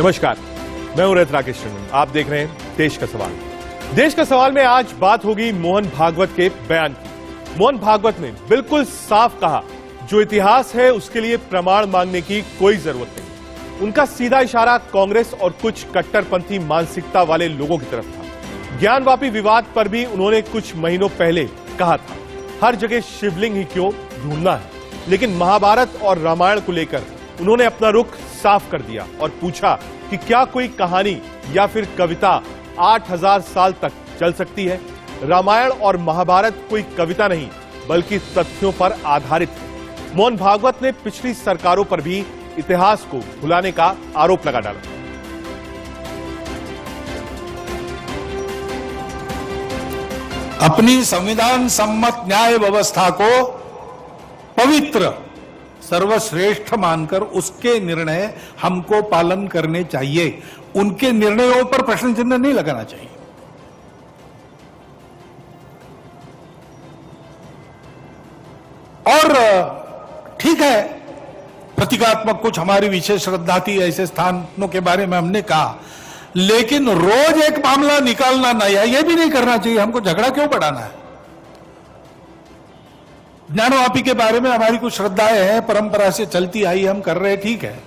नमस्कार, मैं हूं रहित राकेश टंडन। आप देख रहे हैं देश का सवाल। देश का सवाल में आज बात होगी मोहन भागवत के बयान की। मोहन भागवत ने बिल्कुल साफ कहा, जो इतिहास है उसके लिए प्रमाण मांगने की कोई जरूरत नहीं। उनका सीधा इशारा कांग्रेस और कुछ कट्टरपंथी मानसिकता वाले लोगों की तरफ था। ज्ञानवापी विवाद पर भी उन्होंने कुछ महीनों पहले कहा था, हर जगह शिवलिंग ही क्यों ढूंढना है। लेकिन महाभारत और रामायण को लेकर उन्होंने अपना रुख साफ कर दिया और पूछा कि क्या कोई कहानी या फिर कविता 8000 साल तक चल सकती है। रामायण और महाभारत कोई कविता नहीं बल्कि तथ्यों पर आधारित है। मोहन भागवत ने पिछली सरकारों पर भी इतिहास को भुलाने का आरोप लगा डाला। अपनी संविधान सम्मत न्याय व्यवस्था को पवित्र सर्वश्रेष्ठ मानकर उसके निर्णय हमको पालन करने चाहिए। उनके निर्णयों पर प्रश्न चिन्ह नहीं लगाना चाहिए। और ठीक है, प्रतीकात्मक कुछ हमारी विशेष श्रद्धा थी, ऐसे स्थानों के बारे में हमने कहा, लेकिन रोज एक मामला निकालना नया, यह भी नहीं करना चाहिए। हमको झगड़ा क्यों बढ़ाना है? ज्ञानवापी के बारे में हमारी कुछ श्रद्धाएं हैं, परंपरा से चलती आई, हम कर रहे हैं, ठीक है,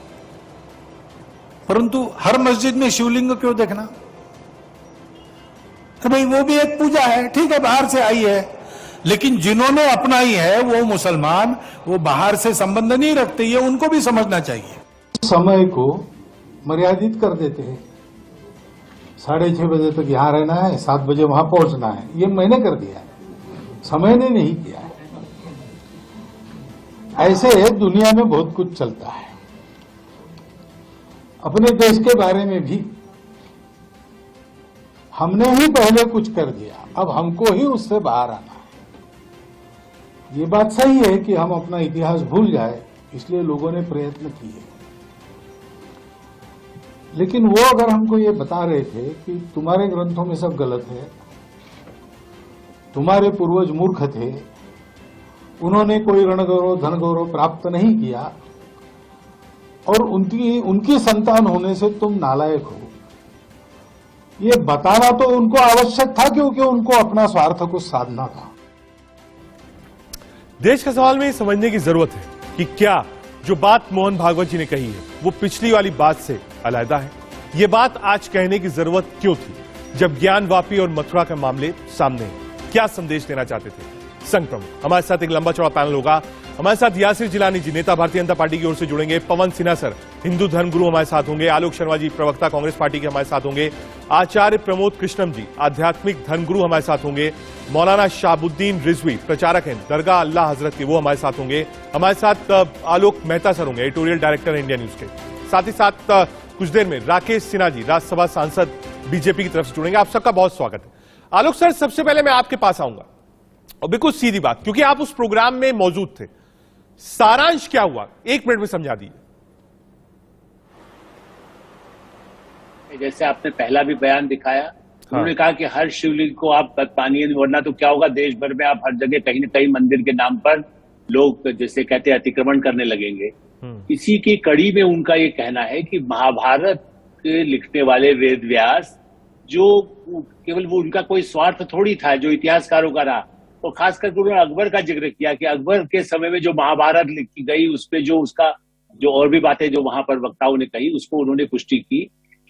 परंतु हर मस्जिद में शिवलिंग क्यों देखना? तो भाई वो भी एक पूजा है, ठीक है, बाहर से आई है, लेकिन जिन्होंने अपनाई है वो मुसलमान, वो बाहर से संबंध नहीं रखते, ये उनको भी समझना चाहिए। समय को मर्यादित कर देते हैं, 6:30 बजे तक यहां रहना है, 7 बजे वहां पहुंचना है, ये मैंने कर दिया है, समय ने नहीं किया है। ऐसे दुनिया में बहुत कुछ चलता है। अपने देश के बारे में भी हमने ही पहले कुछ कर दिया, अब हमको ही उससे बाहर आना है। ये बात सही है कि हम अपना इतिहास भूल जाए, इसलिए लोगों ने प्रयत्न किए। लेकिन वो अगर हमको ये बता रहे थे कि तुम्हारे ग्रंथों में सब गलत है, तुम्हारे पूर्वज मूर्ख थे, उन्होंने कोई रण गौरव धन गौरव प्राप्त नहीं किया और उनकी संतान होने से तुम नालायक हो, ये बताना तो उनको आवश्यक था, क्योंकि उनको अपना स्वार्थ को साधना था। देश का सवाल में ये समझने की जरूरत है कि क्या जो बात मोहन भागवत जी ने कही है वो पिछली वाली बात से अलग है। ये बात आज कहने की जरूरत क्यों थी जब ज्ञानवापी और मथुरा के मामले सामने हैं? क्या संदेश देना चाहते थे संघ प्रमुख? हमारे साथ एक लंबा चौड़ा पैनल होगा। हमारे साथ यासिर जिलानी जी, नेता भारतीय जनता पार्टी की ओर से जुड़ेंगे। पवन सिन्हा सर, हिंदू धर्मगुरु, हमारे साथ होंगे। आलोक शर्मा जी, प्रवक्ता कांग्रेस पार्टी के, हमारे साथ होंगे। आचार्य प्रमोद कृष्णम जी, आध्यात्मिक धर्मगुरु, हमारे साथ होंगे। मौलाना शाहबुद्दीन रिजवी, प्रचारक हैं दरगाह अल्लाह हजरत के, वो हमारे साथ होंगे। हमारे साथ आलोक मेहता सर होंगे, एडिटोरियल डायरेक्टर इंडिया न्यूज के। साथ ही साथ कुछ देर में राकेश सिन्हा जी, राज्यसभा सांसद, बीजेपी की तरफ से जुड़ेंगे। आप सबका बहुत स्वागत है। आलोक सर, सबसे पहले मैं आपके पास आऊंगा और बिल्कुल सीधी बात, क्योंकि आप उस प्रोग्राम में मौजूद थे, सारांश क्या हुआ 1 मिनट में समझा दीजिए। जैसे आपने पहला भी बयान दिखाया, उन्होंने कहा कि हर शिवलिंग को आप मानिए, वरना तो क्या होगा, देश भर में आप हर जगह कहीं न कहीं मंदिर के नाम पर लोग, जैसे कहते हैं, अतिक्रमण करने लगेंगे। इसी की कड़ी में उनका ये कहना है कि महाभारत के लिखने वाले वेद व्यास, जो केवल वो उनका कोई स्वार्थ थोड़ी था जो इतिहासकारों का रहा, और खास करके उन्होंने अकबर का जिक्र किया कि अकबर के समय में जो महाभारत लिखी गई, उसपे जो उसका जो और भी बातें जो वहां पर वक्ताओं ने कही, उसको उन्होंने पुष्टि की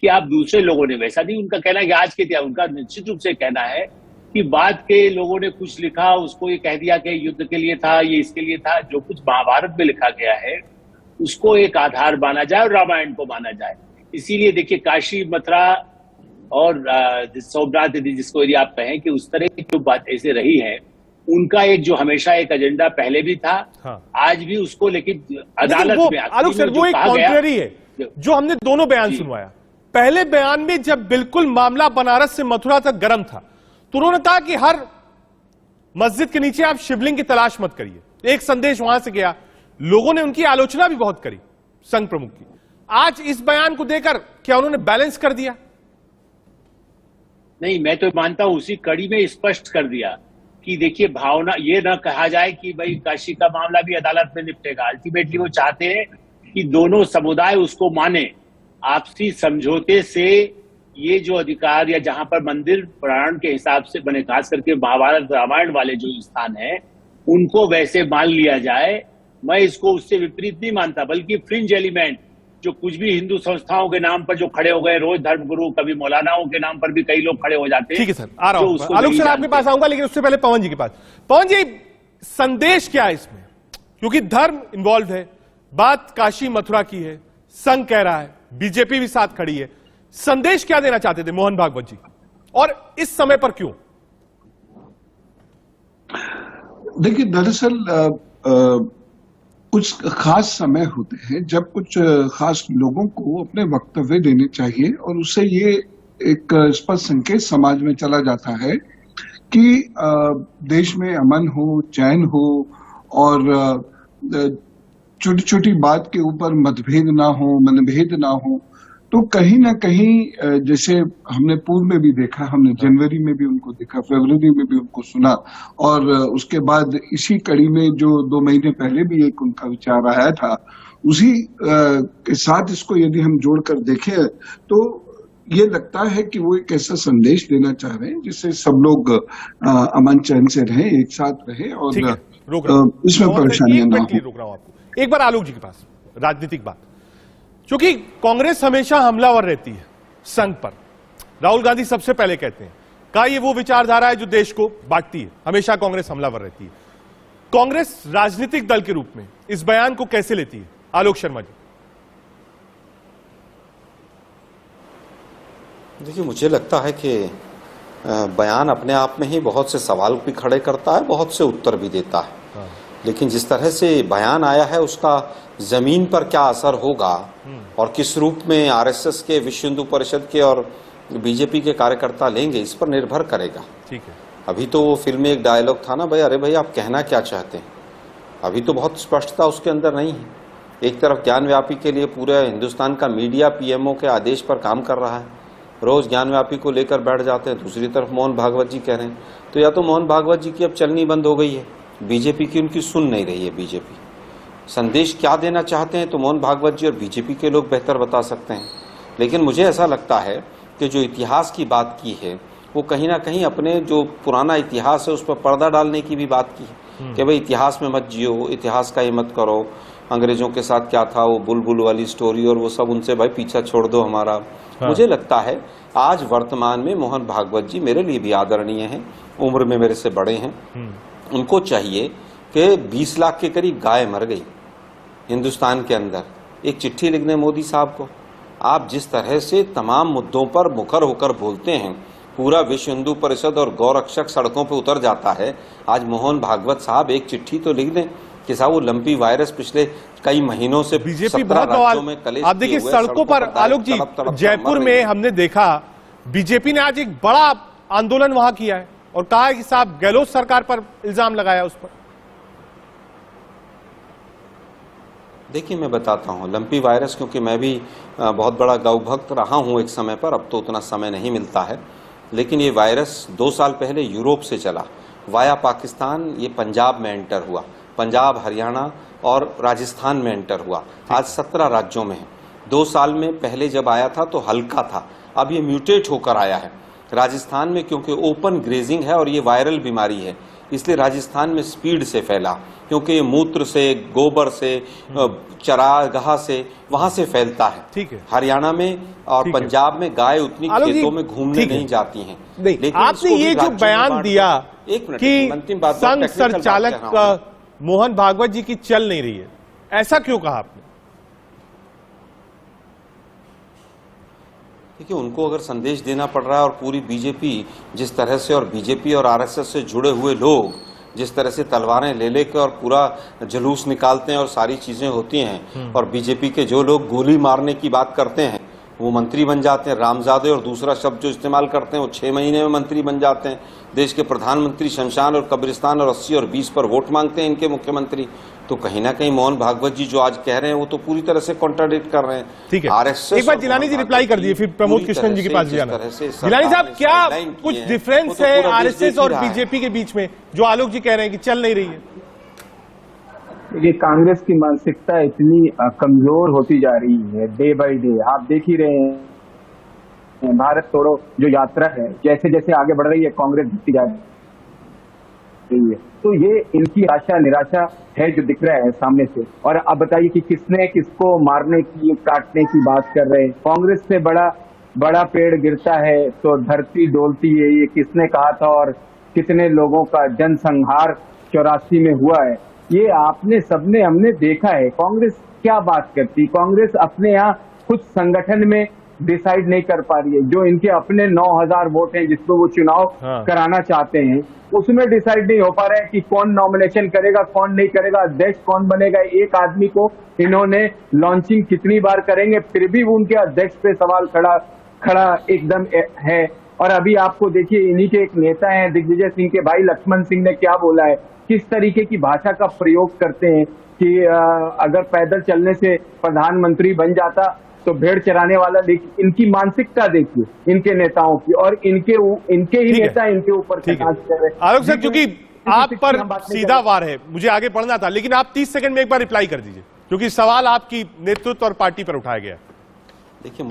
कि आप दूसरे लोगों ने वैसा नहीं। उनका कहना है कि आज के इतिहास, उनका निश्चित रूप से कहना है कि बाद के लोगों ने कुछ लिखा, उसको ये कह दिया कि युद्ध के लिए था, ये इसके लिए था। जो कुछ महाभारत में लिखा गया है उसको एक आधार माना जाए और रामायण को माना जाए। इसीलिए देखिए, काशी, मथुरा और सोमनाथ, जिसको यदि आप कहें कि उस तरह की जो बात ऐसे रही है, उनका एक जो हमेशा एक एजेंडा पहले भी था, हाँ, आज भी उसको, लेकिन अदालत में आलोक सर, वो एक कॉन्ट्ररी है जो हमने दोनों बयान सुनवाया। पहले बयान में जब बिल्कुल मामला बनारस से मथुरा तक गर्म था, तो उन्होंने कहा कि हर मस्जिद के नीचे आप शिवलिंग की तलाश मत करिए। एक संदेश वहां से गया, लोगों ने उनकी आलोचना भी बहुत करी संघ प्रमुख की। आज इस बयान को देकर क्या उन्होंने बैलेंस कर दिया? नहीं, मैं तो मानता हूं उसी कड़ी में स्पष्ट कर दिया कि देखिए, भावना ये ना कहा जाए कि भाई काशी का मामला भी अदालत में निपटेगा। अल्टीमेटली वो चाहते हैं कि दोनों समुदाय उसको माने। आपसी समझौते से ये जो अधिकार या जहां पर मंदिर पुराण के हिसाब से बने, खास करके महाभारत रामायण वाले जो स्थान है, उनको वैसे मान लिया जाए, मैं इसको उससे विपरीत नहीं मानता, बल्कि फ्रिंज एलिमेंट जो कुछ भी हिंदू संस्थाओं के नाम पर जो खड़े हो गए, रोज धर्मगुरु, कभी मौलानाओं के नाम पर भी कई लोग खड़े हो जाते हैं। ठीक है सर, आ रहा हूं, जो आलोक सर आपके पास आऊंगा, लेकिन उससे पहले पवन जी के पास। पवन जी, संदेश क्या है इसमें? क्योंकि धर्म इन्वॉल्व है, बात काशी मथुरा की है, संघ कह रहा है, बीजेपी भी साथ खड़ी है, संदेश क्या देना चाहते थे मोहन भागवत जी, और इस समय पर क्यों? देखिए, दरअसल कुछ खास समय होते हैं जब कुछ खास लोगों को अपने वक्तव्य देने चाहिए, और उससे ये एक स्पष्ट संकेत समाज में चला जाता है कि देश में अमन हो, चैन हो, और छोटी छोटी बात के ऊपर मतभेद ना हो, मनभेद ना हो। तो कहीं ना कहीं जैसे हमने पूर्व में भी देखा, हमने जनवरी में भी उनको देखा, फरवरी में भी उनको सुना, और उसके बाद इसी कड़ी में जो 2 महीने पहले भी एक उनका विचार आया था, उसी के साथ इसको यदि हम जोड़कर देखें तो ये लगता है कि वो एक ऐसा संदेश देना चाह रहे हैं जिससे सब लोग अमन चैन से रहें, एक साथ रहें, और इसमें परेशानियां ना हो। रोक रहा हूं आपको एक बार आलोक जी के पास, राजनीतिक बात, क्योंकि कांग्रेस हमेशा हमलावर रहती है संघ पर। राहुल गांधी सबसे पहले कहते हैं का ये वो विचारधारा है जो देश को बांटती है, हमेशा कांग्रेस हमलावर रहती है। कांग्रेस राजनीतिक दल के रूप में इस बयान को कैसे लेती है? आलोक शर्मा जी। देखिए, मुझे लगता है कि बयान अपने आप में ही बहुत से सवाल भी खड़े करता है, बहुत से उत्तर भी देता है, लेकिन जिस तरह से बयान आया है उसका जमीन पर क्या असर होगा और किस रूप में आरएसएस के, विश्व हिंदू परिषद के और बीजेपी के कार्यकर्ता लेंगे, इस पर निर्भर करेगा। ठीक है। अभी तो वो फिल्म में एक डायलॉग था ना, भाई अरे भाई आप कहना क्या चाहते हैं, अभी तो बहुत स्पष्टता उसके अंदर नहीं है। एक तरफ ज्ञानव्यापी के लिए पूरे हिंदुस्तान का मीडिया पीएमओ के आदेश पर काम कर रहा है, रोज ज्ञानव्यापी को लेकर बैठ जाते हैं, दूसरी तरफ मोहन भागवत जी कह रहे हैं। तो या तो मोहन भागवत जी की अब चलनी बंद हो गई है, बीजेपी की उनकी सुन नहीं रही है। बीजेपी संदेश क्या देना चाहते हैं तो मोहन भागवत जी और बीजेपी के लोग बेहतर बता सकते हैं, लेकिन मुझे ऐसा लगता है कि जो इतिहास की बात की है वो कहीं ना कहीं अपने जो पुराना इतिहास है उस पर पर्दा डालने की भी बात की है कि भाई इतिहास में मत जियो, इतिहास का ये मत करो, अंग्रेजों के साथ क्या था वो बुलबुल वाली स्टोरी और वो सब, उनसे भाई पीछा छोड़ दो हमारा। हाँ। मुझे लगता है आज वर्तमान में मोहन भागवत जी मेरे लिए भी आदरणीय हैं, उम्र में मेरे से बड़े हैं, उनको चाहिए कि 20 लाख के करीब गाय मर गई हिंदुस्तान के अंदर, एक चिट्ठी लिखने मोदी साहब को। आप जिस तरह से तमाम मुद्दों पर मुखर होकर बोलते हैं, पूरा विश्व हिंदू परिषद और गौरक्षक सड़कों पर उतर जाता है। आज मोहन भागवत साहब एक चिट्ठी तो लिख दें कि साहब वो लंपी वायरस पिछले कई महीनों से बीजेपी बहुत आप देखिए सड़कों पर। आलोक जी, जयपुर में हमने देखा बीजेपी ने आज एक बड़ा आंदोलन वहां किया है और कहा है कि साहब गहलोत सरकार पर इल्जाम लगाया उस पर। देखिए मैं बताता हूँ, लंपी वायरस, क्योंकि मैं भी बहुत बड़ा गौ भक्त रहा हूँ एक समय पर, अब तो उतना समय नहीं मिलता है, लेकिन ये वायरस 2 साल पहले यूरोप से चला वाया पाकिस्तान, ये पंजाब में एंटर हुआ, पंजाब, हरियाणा और राजस्थान में एंटर हुआ, आज 17 राज्यों में है। 2 साल में पहले जब आया था तो हल्का था, अब ये म्यूटेट होकर आया है राजस्थान में, क्योंकि ओपन ग्रेजिंग है और ये वायरल बीमारी है, इसलिए राजस्थान में स्पीड से फैला, क्योंकि ये मूत्र से, गोबर से, चरागाह से, वहां से फैलता है। ठीक है। हरियाणा में और पंजाब में गाय उतनी खेतों में घूमने नहीं जाती हैं। लेकिन आपने ये जो बयान दिया कि संघ संचालक मोहन भागवत जी की चल नहीं रही है, ऐसा क्यों कहा आपने? देखिए, उनको अगर संदेश देना पड़ रहा है और पूरी बीजेपी जिस तरह से, और बीजेपी और आरएसएस से जुड़े हुए लोग जिस तरह से तलवारें ले लेकर और पूरा जुलूस निकालते हैं और सारी चीजें होती हैं, और बीजेपी के जो लोग गोली मारने की बात करते हैं वो मंत्री बन जाते हैं, रामजादे और दूसरा शब्द जो इस्तेमाल करते हैं वो 6 महीने में मंत्री बन जाते हैं, देश के प्रधानमंत्री शमशान और कब्रिस्तान और 80 और 20 पर वोट मांगते हैं इनके मुख्यमंत्री। तो कहीं ना कहीं मोहन भागवत जी जो आज कह रहे हैं वो तो पूरी तरह से कॉन्ट्राडिक्ट कर रहे हैं। ठीक है, आरएसएस। एक बार जिलानी जी रिप्लाई कर दिए, फिर प्रमोद कृष्णन जी के पास जाना। जिलानी साहब, क्या कुछ डिफरेंस है आरएसएस और बीजेपी के बीच में जो आलोक जी कह रहे हैं कि चल नहीं रही है? ये कांग्रेस की मानसिकता इतनी कमजोर होती जा रही है डे बाय डे। आप देख ही रहे हैं, भारत छोड़ो जो यात्रा है जैसे जैसे आगे बढ़ रही है कांग्रेस घटती जा रही है। तो ये इनकी आशा निराशा है जो दिख रहा है सामने से। और अब बताइए कि किसने किसको मारने की काटने की बात कर रहे हैं। कांग्रेस से बड़ा पेड़ गिरता है तो धरती डोलती है, ये किसने कहा था और कितने लोगों का जनसंहार 84 में हुआ है, ये आपने सबने हमने देखा है। कांग्रेस क्या बात करती, कांग्रेस अपने यहाँ कुछ संगठन में डिसाइड नहीं कर पा रही है। जो इनके अपने 9000 वोट हैं जिसपे वो चुनाव कराना चाहते हैं, उसमें डिसाइड नहीं हो पा रहा है कि कौन नॉमिनेशन करेगा कौन नहीं करेगा, अध्यक्ष कौन बनेगा। एक आदमी को इन्होंने लॉन्चिंग कितनी बार करेंगे, फिर भी उनके अध्यक्ष पे सवाल खड़ा एकदम है। और अभी आपको देखिए इन्हीं के एक नेता हैं दिग्विजय सिंह के भाई लक्ष्मण सिंह ने क्या बोला है, किस तरीके की भाषा का प्रयोग करते हैं कि अगर पैदल चलने से प्रधानमंत्री बन जाता तो भेड़ चराने वाला। इनकी मानसिकता देखिए इनके नेताओं की, और इनके ही नेता इनके ऊपर कर रहे हैं। आलोक सर, क्योंकि आप पर सीधा वार है, मुझे आगे पढ़ना था, लेकिन आप 30 सेकंड में एक बार रिप्लाई कर दीजिए, क्योंकि सवाल आपकी नेतृत्व और पार्टी पर उठाया गया। देखिए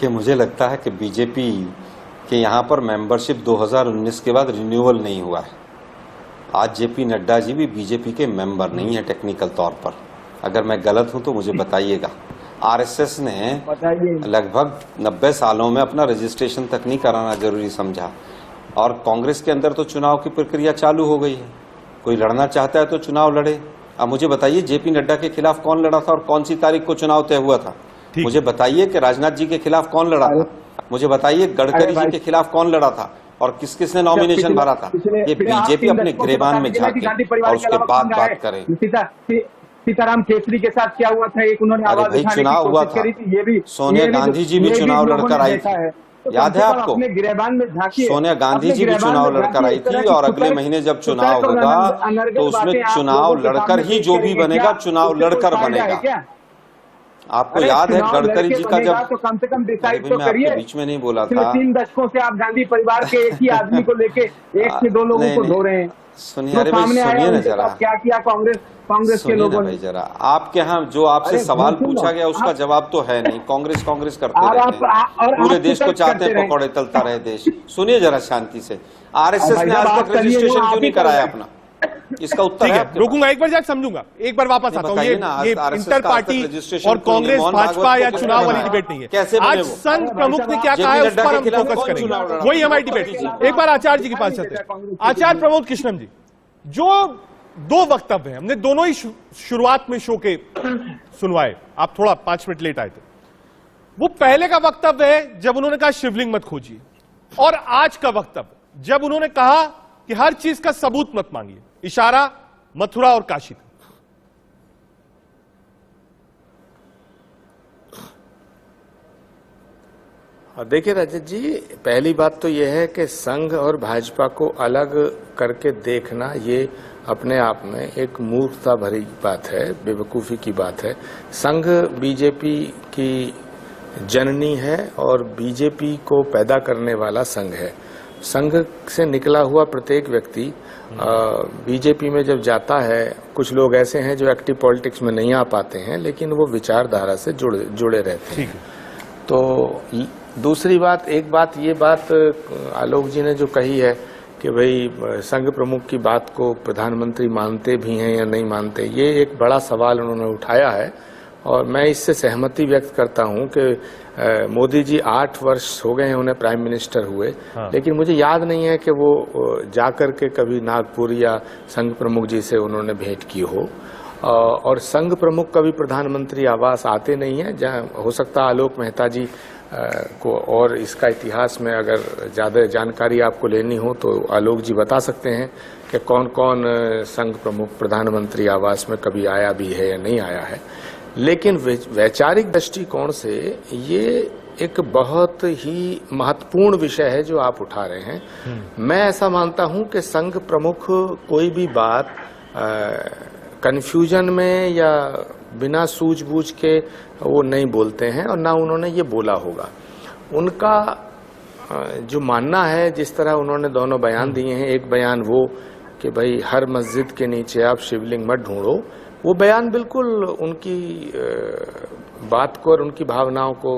मुझे लगता है कि बीजेपी के यहाँ पर मेंबरशिप 2019 के बाद रिन्यूअल नहीं हुआ है। आज जेपी नड्डा जी भी बीजेपी के मेंबर नहीं है टेक्निकल तौर पर। अगर मैं गलत हूं तो मुझे बताइएगा। आरएसएस ने लगभग 90 सालों में अपना रजिस्ट्रेशन तक नहीं कराना जरूरी समझा, और कांग्रेस के अंदर तो चुनाव की प्रक्रिया चालू हो गई है। कोई लड़ना चाहता है तो चुनाव लड़े। अब मुझे बताइए जेपी नड्डा के खिलाफ कौन लड़ा था और कौन सी तारीख को चुनाव तय हुआ था? मुझे बताइए कि राजनाथ जी के खिलाफ कौन लड़ा था? मुझे बताइए गडकरी जी के खिलाफ कौन लड़ा था और किस किसने नॉमिनेशन भरा था? ये बीजेपी अपने गिरेबान में झांके और उसके बाद बात करें। सीताराम केसरी के साथ क्या हुआ था, एक उन्होंने आवाज उठाने की कोशिश करी थी। ये भी सोनिया गांधी जी भी चुनाव लड़कर आई थी, याद है आपको? सोनिया गांधी जी भी चुनाव लड़कर आई थी, और अगले महीने जब चुनाव होगा तो उसमें चुनाव लड़कर ही जो भी बनेगा चुनाव लड़कर बनेगा। आपको याद है गडकरी जी का जब, तो कम से कम डिसाइड तो मैं करिए। आपके बीच में नहीं बोला था। 3 दशकों से आप गांधी परिवार के एक ही आदमी को लेके एक से दो लोगों को धो रहे हैं। सुनिए, अरे भाई सुनिए ना जरा, क्या किया कांग्रेस के लोगों ने जरा। आपके यहाँ जो आपसे सवाल पूछा गया उसका जवाब तो है नहीं। कांग्रेस करते रहते हैं, पूरे देश को चाहते हैं पकौड़े तलता रहे देश। सुनिए जरा शांति से, आरएसएस ने आज तक रजिस्ट्रेशन क्यों नहीं कराया अपना? इसका उत्तर है। रोकूंगा, एक बार जाकर समझूंगा, एक बार वापस आता हूँ। ये इंटर पार्टी और कांग्रेस भाजपा या चुनाव वाली डिबेट नहीं है। कैसे आज संघ प्रमुख ने क्या कहा है उस पर हम फोकस करेंगे, वही हमारी डिबेट। एक बार आचार्य जी के पास चलते हैं। आचार्य प्रमोद कृष्णम जी, जो 2 वक्तव्य हैं, हमने दोनों ही शुरुआत में शो के सुनवाए, आप थोड़ा 5 मिनट लेट आए थे। वो पहले का वक्तव्य है जब उन्होंने कहा शिवलिंग मत खोजिए, और आज का वक्तव्य जब उन्होंने कहा कि हर चीज का सबूत मत मांगिए, इशारा मथुरा और काशी का। देखिए रजत जी, पहली बात तो यह है कि संघ और भाजपा को अलग करके देखना ये अपने आप में एक मूर्खता भरी बात है, बेवकूफ़ी की बात है। संघ बीजेपी की जननी है और बीजेपी को पैदा करने वाला संघ है। संघ से निकला हुआ प्रत्येक व्यक्ति बीजेपी में जब जाता है, कुछ लोग ऐसे हैं जो एक्टिव पॉलिटिक्स में नहीं आ पाते हैं, लेकिन वो विचारधारा से जुड़े रहते हैं। तो दूसरी बात, एक बात ये बात आलोक जी ने जो कही है कि भाई संघ प्रमुख की बात को प्रधानमंत्री मानते भी हैं या नहीं मानते, ये एक बड़ा सवाल उन्होंने उठाया है और मैं इससे सहमति व्यक्त करता हूं कि मोदी जी 8 वर्ष हो गए हैं उन्हें प्राइम मिनिस्टर हुए, लेकिन मुझे याद नहीं है कि वो जाकर के कभी नागपुर या संघ प्रमुख जी से उन्होंने भेंट की हो। और संघ प्रमुख कभी प्रधानमंत्री आवास आते नहीं है। जहाँ हो सकता आलोक मेहता जी को और इसका इतिहास में अगर ज़्यादा जानकारी आपको लेनी हो तो आलोक जी बता सकते हैं कि कौन कौन संघ प्रमुख प्रधानमंत्री आवास में कभी आया भी है या नहीं आया है। लेकिन वैचारिक दृष्टिकोण से ये एक बहुत ही महत्वपूर्ण विषय है जो आप उठा रहे हैं। मैं ऐसा मानता हूं कि संघ प्रमुख कोई भी बात कन्फ्यूजन में या बिना सूझबूझ के वो नहीं बोलते हैं और ना उन्होंने ये बोला होगा। उनका जो मानना है, जिस तरह उन्होंने दोनों बयान दिए हैं, एक बयान वो कि भाई हर मस्जिद के नीचे आप शिवलिंग मत ढूंढो, वो बयान बिल्कुल उनकी बात को और उनकी भावनाओं को,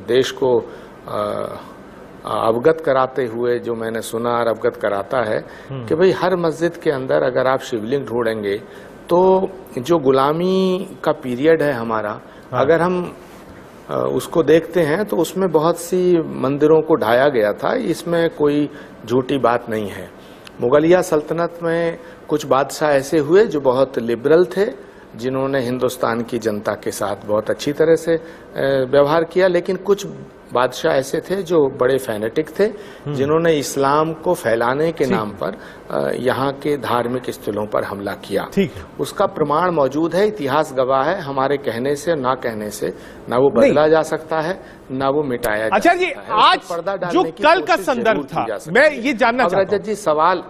देश को अवगत कराते हुए जो मैंने सुना और अवगत कराता है कि भाई हर मस्जिद के अंदर अगर आप शिवलिंग ढूंढेंगे तो जो गुलामी का पीरियड है हमारा, अगर हम उसको देखते हैं तो उसमें बहुत सी मंदिरों को ढाया गया था, इसमें कोई झूठी बात नहीं है। मुगलिया सल्तनत में कुछ बादशाह ऐसे हुए जो बहुत लिबरल थे, जिन्होंने हिंदुस्तान की जनता के साथ बहुत अच्छी तरह से व्यवहार किया, लेकिन कुछ बादशाह ऐसे थे जो बड़े फैनेटिक थे, जिन्होंने इस्लाम को फैलाने के नाम पर यहाँ के धार्मिक स्थलों पर हमला किया। ठीक है, उसका प्रमाण मौजूद है, इतिहास गवाह है। हमारे कहने से ना कहने से ना वो बदला जा सकता है, ना वो मिटाया जा अच्छा सकता जी, है। आज पर्दा डालने जो की कल का कोशिश संदर्भ जरूर की था, जा सकती मैं है। ये जानना अब चाहता रजत हूं, जी सवाल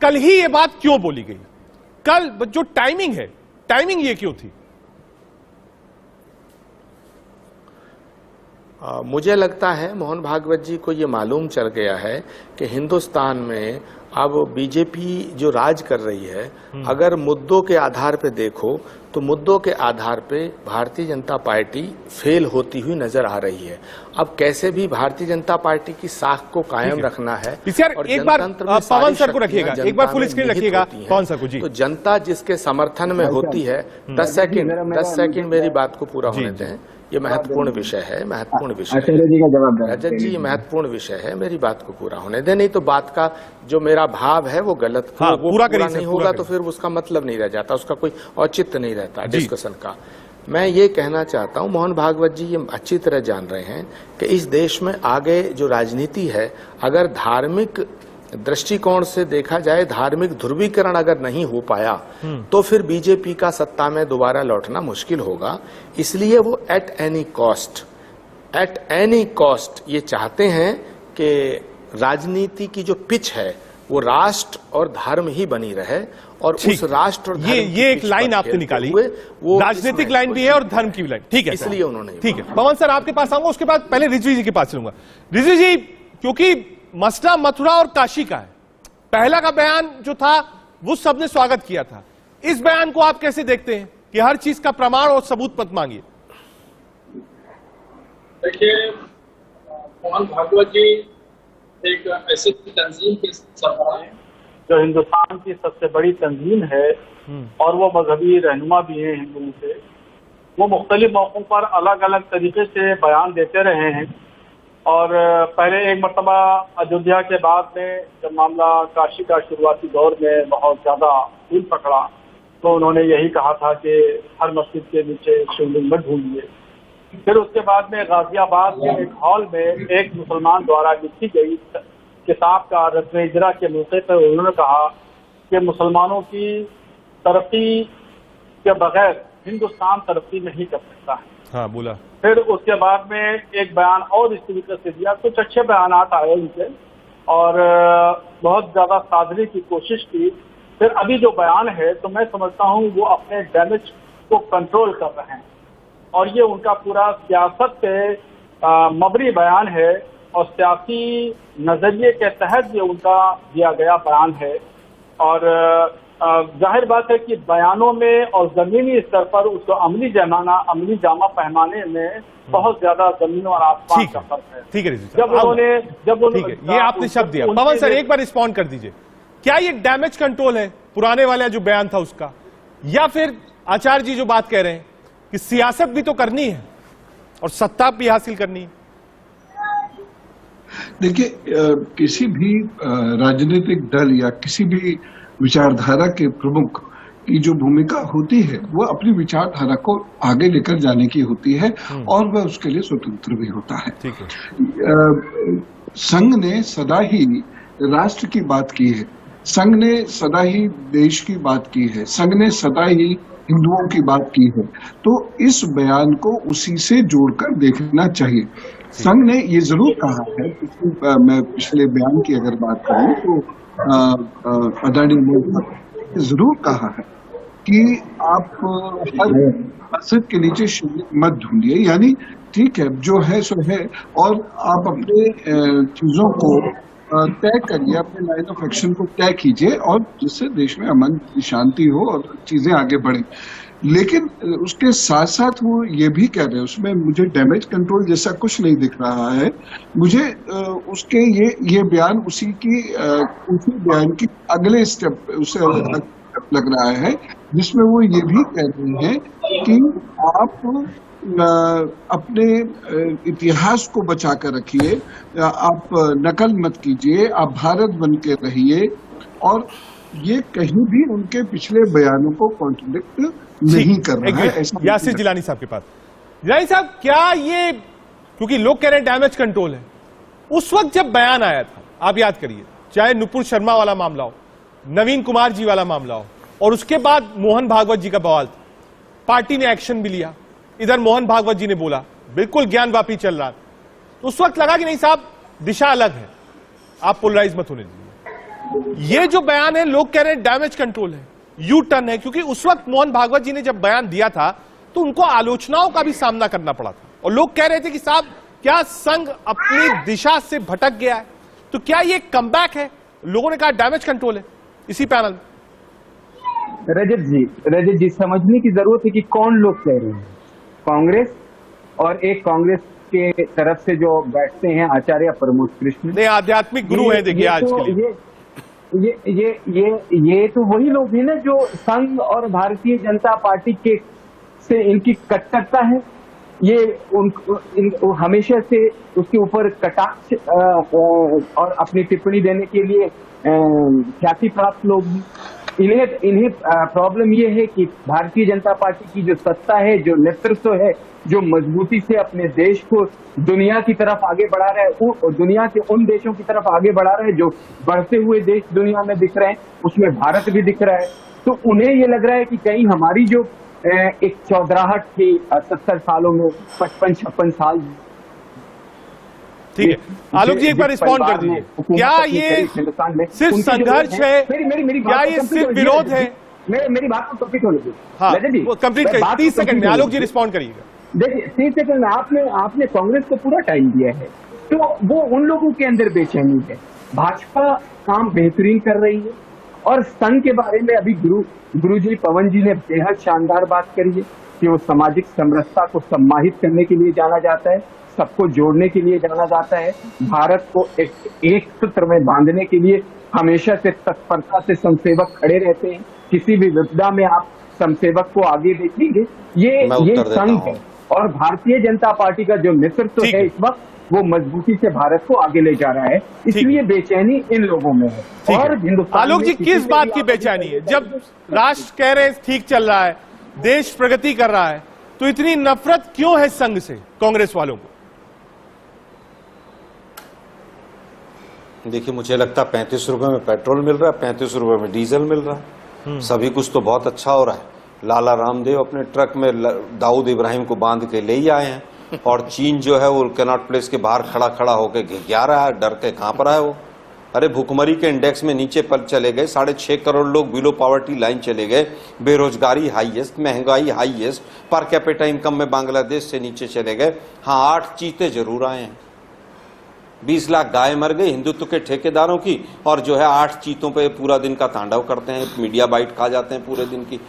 कल ही ये बात क्यों बोली गई? कल जो टाइमिंग है, टाइमिंग ये क्यों थी? मुझे लगता है मोहन भागवत जी को ये मालूम चल गया है कि हिंदुस्तान में अब बीजेपी जो राज कर रही है, अगर मुद्दों के आधार पे देखो तो मुद्दों के आधार पे भारतीय जनता पार्टी फेल होती हुई नजर आ रही है। अब कैसे भी भारतीय जनता पार्टी की साख को कायम रखना है। यार एक बार पवन सर को रखिएगा, एक बार फुल स्क्रीन रखिएगा पवन सर को जी। तो जनता जिसके समर्थन में होती है, 10 सेकंड मेरी बात को पूरा होने दें। ये महत्वपूर्ण विषय है, महत्वपूर्ण विषय है आचार्य जी का जवाब रजत जी, ये महत्वपूर्ण विषय है, मेरी बात को पूरा होने दे, नहीं तो बात का जो मेरा भाव है वो गलत हाँ, वो पूरा नहीं होगा तो फिर उसका मतलब नहीं रह जाता, उसका कोई औचित्य नहीं रहता डिस्कशन का। मैं ये कहना चाहता हूँ, मोहन भागवत जी ये अच्छी तरह जान रहे हैं कि इस देश में आगे जो राजनीति है, अगर धार्मिक दृष्टिकोण से देखा जाए, धार्मिक ध्रुवीकरण अगर नहीं हो पाया तो फिर बीजेपी का सत्ता में दोबारा लौटना मुश्किल होगा। इसलिए वो एट एनी कॉस्ट ये चाहते हैं कि राजनीति की जो पिच है वो राष्ट्र और धर्म ही बनी रहे, और उस राष्ट्र और धर्म ये एक लाइन आपने निकाली, वो राजनीतिक लाइन भी है और धर्म की भी लाइन, ठीक है, इसलिए उन्होंने। ठीक है, पवन सर आपके पास आऊंगा, उसके बाद पहले रिजवी जी के पास चलूंगा। रिजवी जी, क्योंकि मसला मथुरा और काशी का है, पहला का बयान जो था वो सबने स्वागत किया था, इस बयान को आप कैसे देखते हैं कि हर चीज का प्रमाण और सबूत मत मांगिए? देखिए, मोहन भागवत जी एक ऐसी तंजीम के सरबराह हैं जो हिंदुस्तान की सबसे बड़ी तंजीम है, और वो मजहबी रहनुमा भी हैं हिंदुओं से। वो मुख्तलिफ मौकों पर अलग अलग तरीके से बयान देते रहे हैं, और पहले एक मरतबा अयोध्या के बाद में जब मामला काशी का शुरुआती दौर में बहुत ज्यादा फूल पकड़ा तो उन्होंने यही कहा था कि हर मस्जिद के नीचे शिवलिंग मत ढूंढिए। फिर उसके बाद में गाजियाबाद के एक हॉल में एक मुसलमान द्वारा लिखी गई किताब का रस्म इजरा के मौके पर उन्होंने कहा कि मुसलमानों की तरक्की के बगैर हिंदुस्तान तरक्की नहीं कर सकता है। हाँ, बोला। फिर उसके बाद में एक बयान और इस तरीके से दिया, कुछ अच्छे बयान आए उनसे और बहुत ज्यादा साधने की कोशिश की। फिर अभी जो बयान है तो मैं समझता हूँ वो अपने डैमेज को कंट्रोल कर रहे हैं, और ये उनका पूरा सियासत पे मबरी बयान है, और सियासी नजरिए के तहत ये उनका दिया गया बयान है। और जाहिर बात है कि बयानों में और जमीनी स्तर पर उसको अमली जामा पहनाने में बहुत ज्यादा जमीन और आसमान का फर्क है। ठीक है, जब ये आपने शब्द दिया। पवन सर एक बार रिस्पॉन्ड कर दीजिए, क्या ये डैमेज कंट्रोल है पुराने वाला जो बयान था उसका, या फिर आचार्य जी जो बात कह रहे हैं कि सियासत भी तो करनी है और सत्ता भी हासिल करनी है? देखिए, किसी भी राजनीतिक दल या किसी भी विचारधारा के प्रमुख की जो भूमिका होती है वो अपनी विचारधारा को आगे लेकर जाने की होती है, और वह उसके लिए स्वतंत्र भी होता है। ठीक है। संघ ने सदा ही राष्ट्र की बात की है, संघ ने सदा ही देश की बात की है, संघ ने सदा ही हिंदुओं की बात की है, तो इस बयान को उसी से जोड़कर देखना चाहिए। संघ ने ये जरूर कहा है, मैं पिछले बयान की अगर बात करूं तो अदानी ने जरूर कहा है कि आप हर मस्जिद के नीचे शिवलिंग मत ढूंढिए, यानी ठीक है जो है सो है, और आप अपने चीजों को तय करिए, अपने लाइन ऑफ एक्शन को तय कीजिए और जिससे देश में अमन शांति हो और चीजें आगे बढ़े। लेकिन उसके साथ साथ वो ये भी कह रहे हैं, उसमें मुझे डैमेज कंट्रोल जैसा कुछ नहीं दिख रहा है। मुझे उसके ये बयान उसी बयान की अगले स्टेप उसे लग रहा है, जिसमें वो ये भी कह रहे हैं कि आप अपने इतिहास को बचा कर रखिए, आप नकल मत कीजिए, आप भारत बन के रहिए, और ये कहीं भी उनके पिछले बयानों को कॉन्ट्रडिक्ट नहीं कर रहा है। ऐसा यासिर जिलानी साहब के पास। जिलानी साहब, क्या ये, क्योंकि लोग कह रहे हैं डैमेज कंट्रोल है, उस वक्त जब बयान आया था, आप याद करिए, चाहे नुपुर शर्मा वाला मामला हो, नवीन कुमार जी वाला मामला हो, और उसके बाद मोहन भागवत जी का बवाल था, पार्टी ने एक्शन भी लिया, इधर मोहन भागवत जी ने बोला बिल्कुल ज्ञानवापी चल रहा, तो उस वक्त लगा कि नहीं साहब, दिशा अलग है, आप पोलराइज मत होने दीजिए। ये जो बयान है, लोग कह रहे हैं डैमेज कंट्रोल है, यू टर्न है, क्योंकि उस वक्त मोहन भागवत जी ने जब बयान दिया था तो उनको आलोचनाओं का भी सामना करना पड़ा था, और लोग कह रहे थे कि साहब क्या संघ अपनी दिशा से भटक गया है, तो क्या ये कमबैक है? लोगों ने कहा डैमेज कंट्रोल है इसी पैनल में। रजत जी समझने की जरूरत है कि कौन लोग कह रहे हैं। कांग्रेस और एक कांग्रेस के तरफ से जो बैठते हैं आचार्य प्रमोद कृष्ण, नहीं, आध्यात्मिक गुरु हैं देखिए आज के लिए। ये तो वही लोग हैं ना जो संघ और भारतीय जनता पार्टी के से इनकी कट्टरता है। ये हमेशा से उसके ऊपर कटाक्ष और अपनी टिप्पणी देने के लिए ख्याति प्राप्त लोग हैं। इन्हें प्रॉब्लम ये है कि भारतीय जनता पार्टी की जो सत्ता है, जो नेतृत्व है, जो मजबूती से अपने देश को दुनिया की तरफ आगे बढ़ा रहा है, और दुनिया के उन देशों की तरफ आगे बढ़ा रहा है जो बढ़ते हुए देश दुनिया में दिख रहे हैं, उसमें भारत भी दिख रहा है। तो उन्हें ये लग रहा है कि कहीं हमारी जो एक चौधराहट थी 70 सालों में, 55-56 साल। ठीक है, आलोक जी एक बार रिस्पॉन्ड कर दीजिए, क्या ये सिर्फ संघर्ष है, क्या ये सिर्फ विरोध है? मेरी बात को कंप्लीट होने दीजिए। हाँ, कंप्लीट करिए, 30 सेकंड में आलोक जी रिस्पॉन्ड करिएगा। देखिए 30 सेकंड में आपने कांग्रेस को पूरा टाइम दिया है, तो वो उन लोगों के अंदर बेचैनी है। भाजपा काम बेहतरीन कर रही है, और संघ के बारे में अभी गुरुजी पवन जी ने बेहद शानदार बात करी है कि वो सामाजिक समरसता को सम्मानित करने के लिए जाना जाता है, सबको जोड़ने के लिए जाना जाता है, भारत को एक सूत्र में बांधने के लिए हमेशा से तत्परता से संसेवक खड़े रहते हैं। किसी भी विपदा में आप संसेवक को आगे देखेंगे। ये संघ है, और भारतीय जनता पार्टी का जो नेतृत्व है इस वक्त, वो मजबूती से भारत को आगे ले जा रहा है, इसलिए बेचैनी इन लोगों में है। और हिंदुस्तान, आलोक जी किस बात की बेचैनी है? जब राष्ट्र कह रहे हैं ठीक चल रहा है, देश प्रगति कर रहा है, तो इतनी नफरत क्यों है संघ से, कांग्रेस वालों को? देखिए, मुझे लगता है 35 रुपए में पेट्रोल मिल रहा है, 35 रुपए में डीजल मिल रहा है, सभी कुछ तो बहुत अच्छा हो रहा है। लाला रामदेव अपने ट्रक में दाऊद इब्राहिम को बांध के ले ही आए हैं, और चीन जो है वो कैनॉट प्लेस के बाहर खड़ा होकर घिघिया रहा है, डर के कांप रहा है वो। अरे भुखमरी के इंडेक्स में नीचे पर चले गए, 6.5 करोड़ लोग बिलो पॉवर्टी लाइन चले गए, बेरोजगारी हाईएस्ट, महंगाई हाईएस्ट, पर कैपिटा इनकम में बांग्लादेश से नीचे चले गए। हाँ, 8 चीते जरूर आए हैं, 20 लाख गाय मर गई हिंदुत्व के ठेकेदारों की, और जो है 8 चीतों पे पूरा दिन का तांडव करते हैं, मीडिया बाइट खा जाते हैं पूरे दिन की।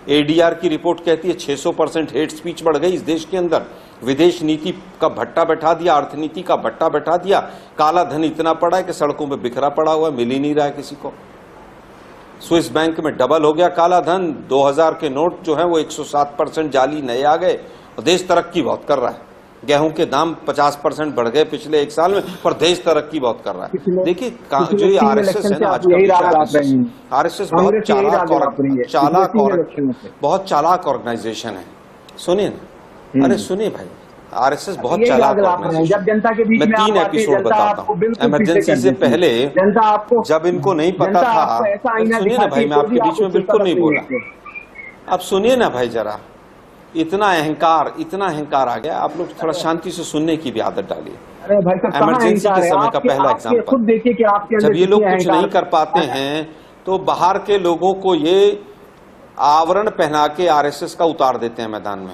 एडीआर की रिपोर्ट कहती है 600% हेट स्पीच बढ़ गई इस देश के अंदर, विदेश नीति का भट्टा बैठा दिया, अर्थनीति का भट्टा बैठा दिया, काला धन इतना पड़ा है कि सड़कों में बिखरा पड़ा हुआ, मिल ही नहीं रहा है किसी को। स्विस बैंक में डबल हो गया काला धन, 2000 के नोट जो है वो 107% जाली नए आ गए, और देश तरक्की बहुत कर रहा है। गेहूं के दाम 50% बढ़ गए पिछले 1 साल में, पर देश तरक्की बहुत कर रहा है। देखिए, जो ये आरएसएस है ना, आज का आरएसएस बहुत चालाक ऑर्गेनाइजेशन है। सुनिए ना, अरे सुनिए भाई, आरएसएस बहुत चालाक ऑर्गेनाइजेशन। जब जनता के बीच मैं में 3 एपिसोड बताता हूँ इमरजेंसी से पहले, जब इनको नहीं पता था। सुनिए ना भाई, मैं आपके बीच में बिल्कुल नहीं बोला, अब सुनिए ना भाई जरा। इतना अहंकार आ गया, आप लोग थोड़ा शांति से सुनने की भी आदत डालिए। इमरजेंसी के समय का पहला एग्जाम्पल, जब ये लोग कुछ नहीं कर पाते हैं तो बाहर के लोगों को ये आवरण पहना के आरएसएस का उतार देते हैं मैदान में।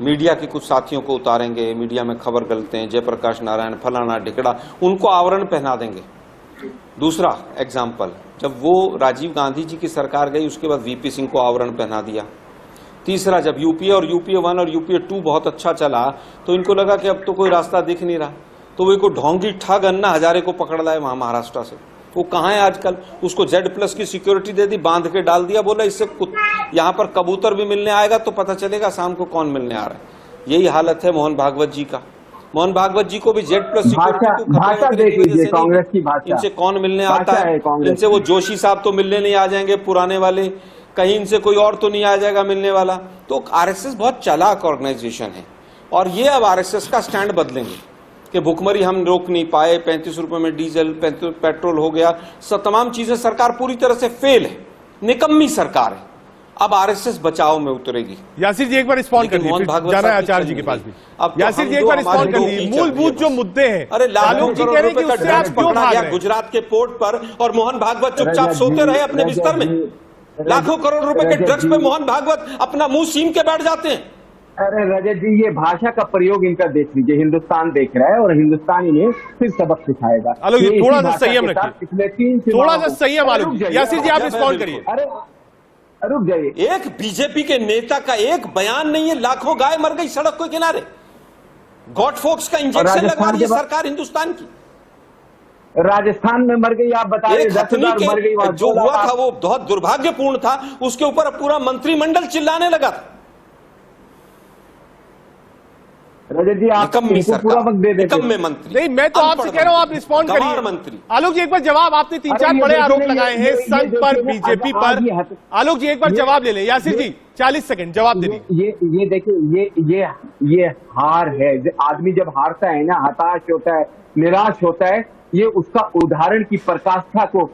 मीडिया के कुछ साथियों को उतारेंगे, मीडिया में खबर गलते हैं, जयप्रकाश नारायण, फलाना ढिकड़ा, उनको आवरण पहना देंगे। दूसरा एग्जाम्पल, जब वो राजीव गांधी जी की सरकार गई उसके बाद वीपी सिंह को आवरण पहना दिया। तीसरा, जब यूपीए और यूपीए 1 और यूपीए 2 बहुत अच्छा चला तो इनको लगा कि अब तो कोई रास्ता दिख नहीं रहा, तो वो को ढोंगी ठग अन्ना हजारे को पकड़ लाए वहां महाराष्ट्र से। वो कहाँ है आजकल? उसको Z+ की सिक्योरिटी दे दी, बांध के डाल दिया, बोला इससे यहाँ पर कबूतर भी मिलने आएगा तो पता चलेगा शाम को कौन मिलने आ रहा है। यही हालत है मोहन भागवत जी का। मोहन भागवत जी को भी Z+ सिक्योरिटी भाषा देख लीजिए कांग्रेस की भाषा। इनसे कौन मिलने आता है? इनसे वो जोशी साहब तो मिलने नहीं आ जाएंगे पुराने वाले, कहीं इनसे कोई और तो नहीं आ जाएगा मिलने वाला। तो आरएसएस बहुत चालाक ऑर्गेनाइजेशन है और ये अब आरएसएस का स्टैंड बदलेंगे कि भुखमरी हम रोक नहीं पाए, 35 रुपए में डीजल पेट्रोल हो गया, सब तमाम चीजें सरकार पूरी तरह से फेल है, निकम्मी सरकार है। अब आरएसएस बचाव में उतरेगी। यासिर जी एक बार रिस्पॉन्ड कर दीजिए, जाना है आचार्य जी के पास भी। अब यासिर जी एक बार रिस्पॉन्ड कर दीजिए, मूलभूत जो मुद्दे हैं। अरे लाखों जी कह रहे हैं कि उससे आप क्यों भाग रहे हैं? गुजरात के पोर्ट पर और मोहन भागवत चुपचाप सोते रहे अपने बिस्तर में। लाखों करोड़ रुपए के ड्रग्स पे मोहन भागवत अपना मुंह सीम के बैठ जाते हैं। अरे रजत जी, ये भाषा का प्रयोग इनका देख लीजिए, हिंदुस्तान देख रहा है और हिंदुस्तान इन्हें फिर सबक सिखाएगा। आलोक जी थोड़ा सा संयम रखिए, थोड़ा सा संयम आलोक जी। यासिर जी आप रिस्पॉन्ड करिए। अरे रुक जाइए, एक बीजेपी के नेता का एक बयान नहीं है, लाखों गाय मर गई सड़क के किनारे। गॉड फोक्स का इंजेक्शन लगवा रही है सरकार हिंदुस्तान की। राजस्थान में मर गई, आप बता रहे 10,000 मर गई। जो हुआ था वो बहुत दुर्भाग्यपूर्ण था, उसके ऊपर पूरा मंत्रिमंडल चिल्लाने लगा था। रजत जी आप पूरा वक्त दे देते में मंत्री नहीं, मैं तो आपसे कह रहा हूं आप रिस्पॉन्ड करिए। मंत्री आलोक जी एक बार जवाब, आपने 3-4 बड़े आरोप लगाए हैं संघ पर, बीजेपी पर। आलोक जी एक बार जवाब ले लें। यासिर जी 40 सेकंड जवाब दे दीजिए। ये देखिए, ये हार है। आदमी जब हारता है ना, हताश होता है, निराश होता है, ये उसका उदाहरण की पराकाष्ठा को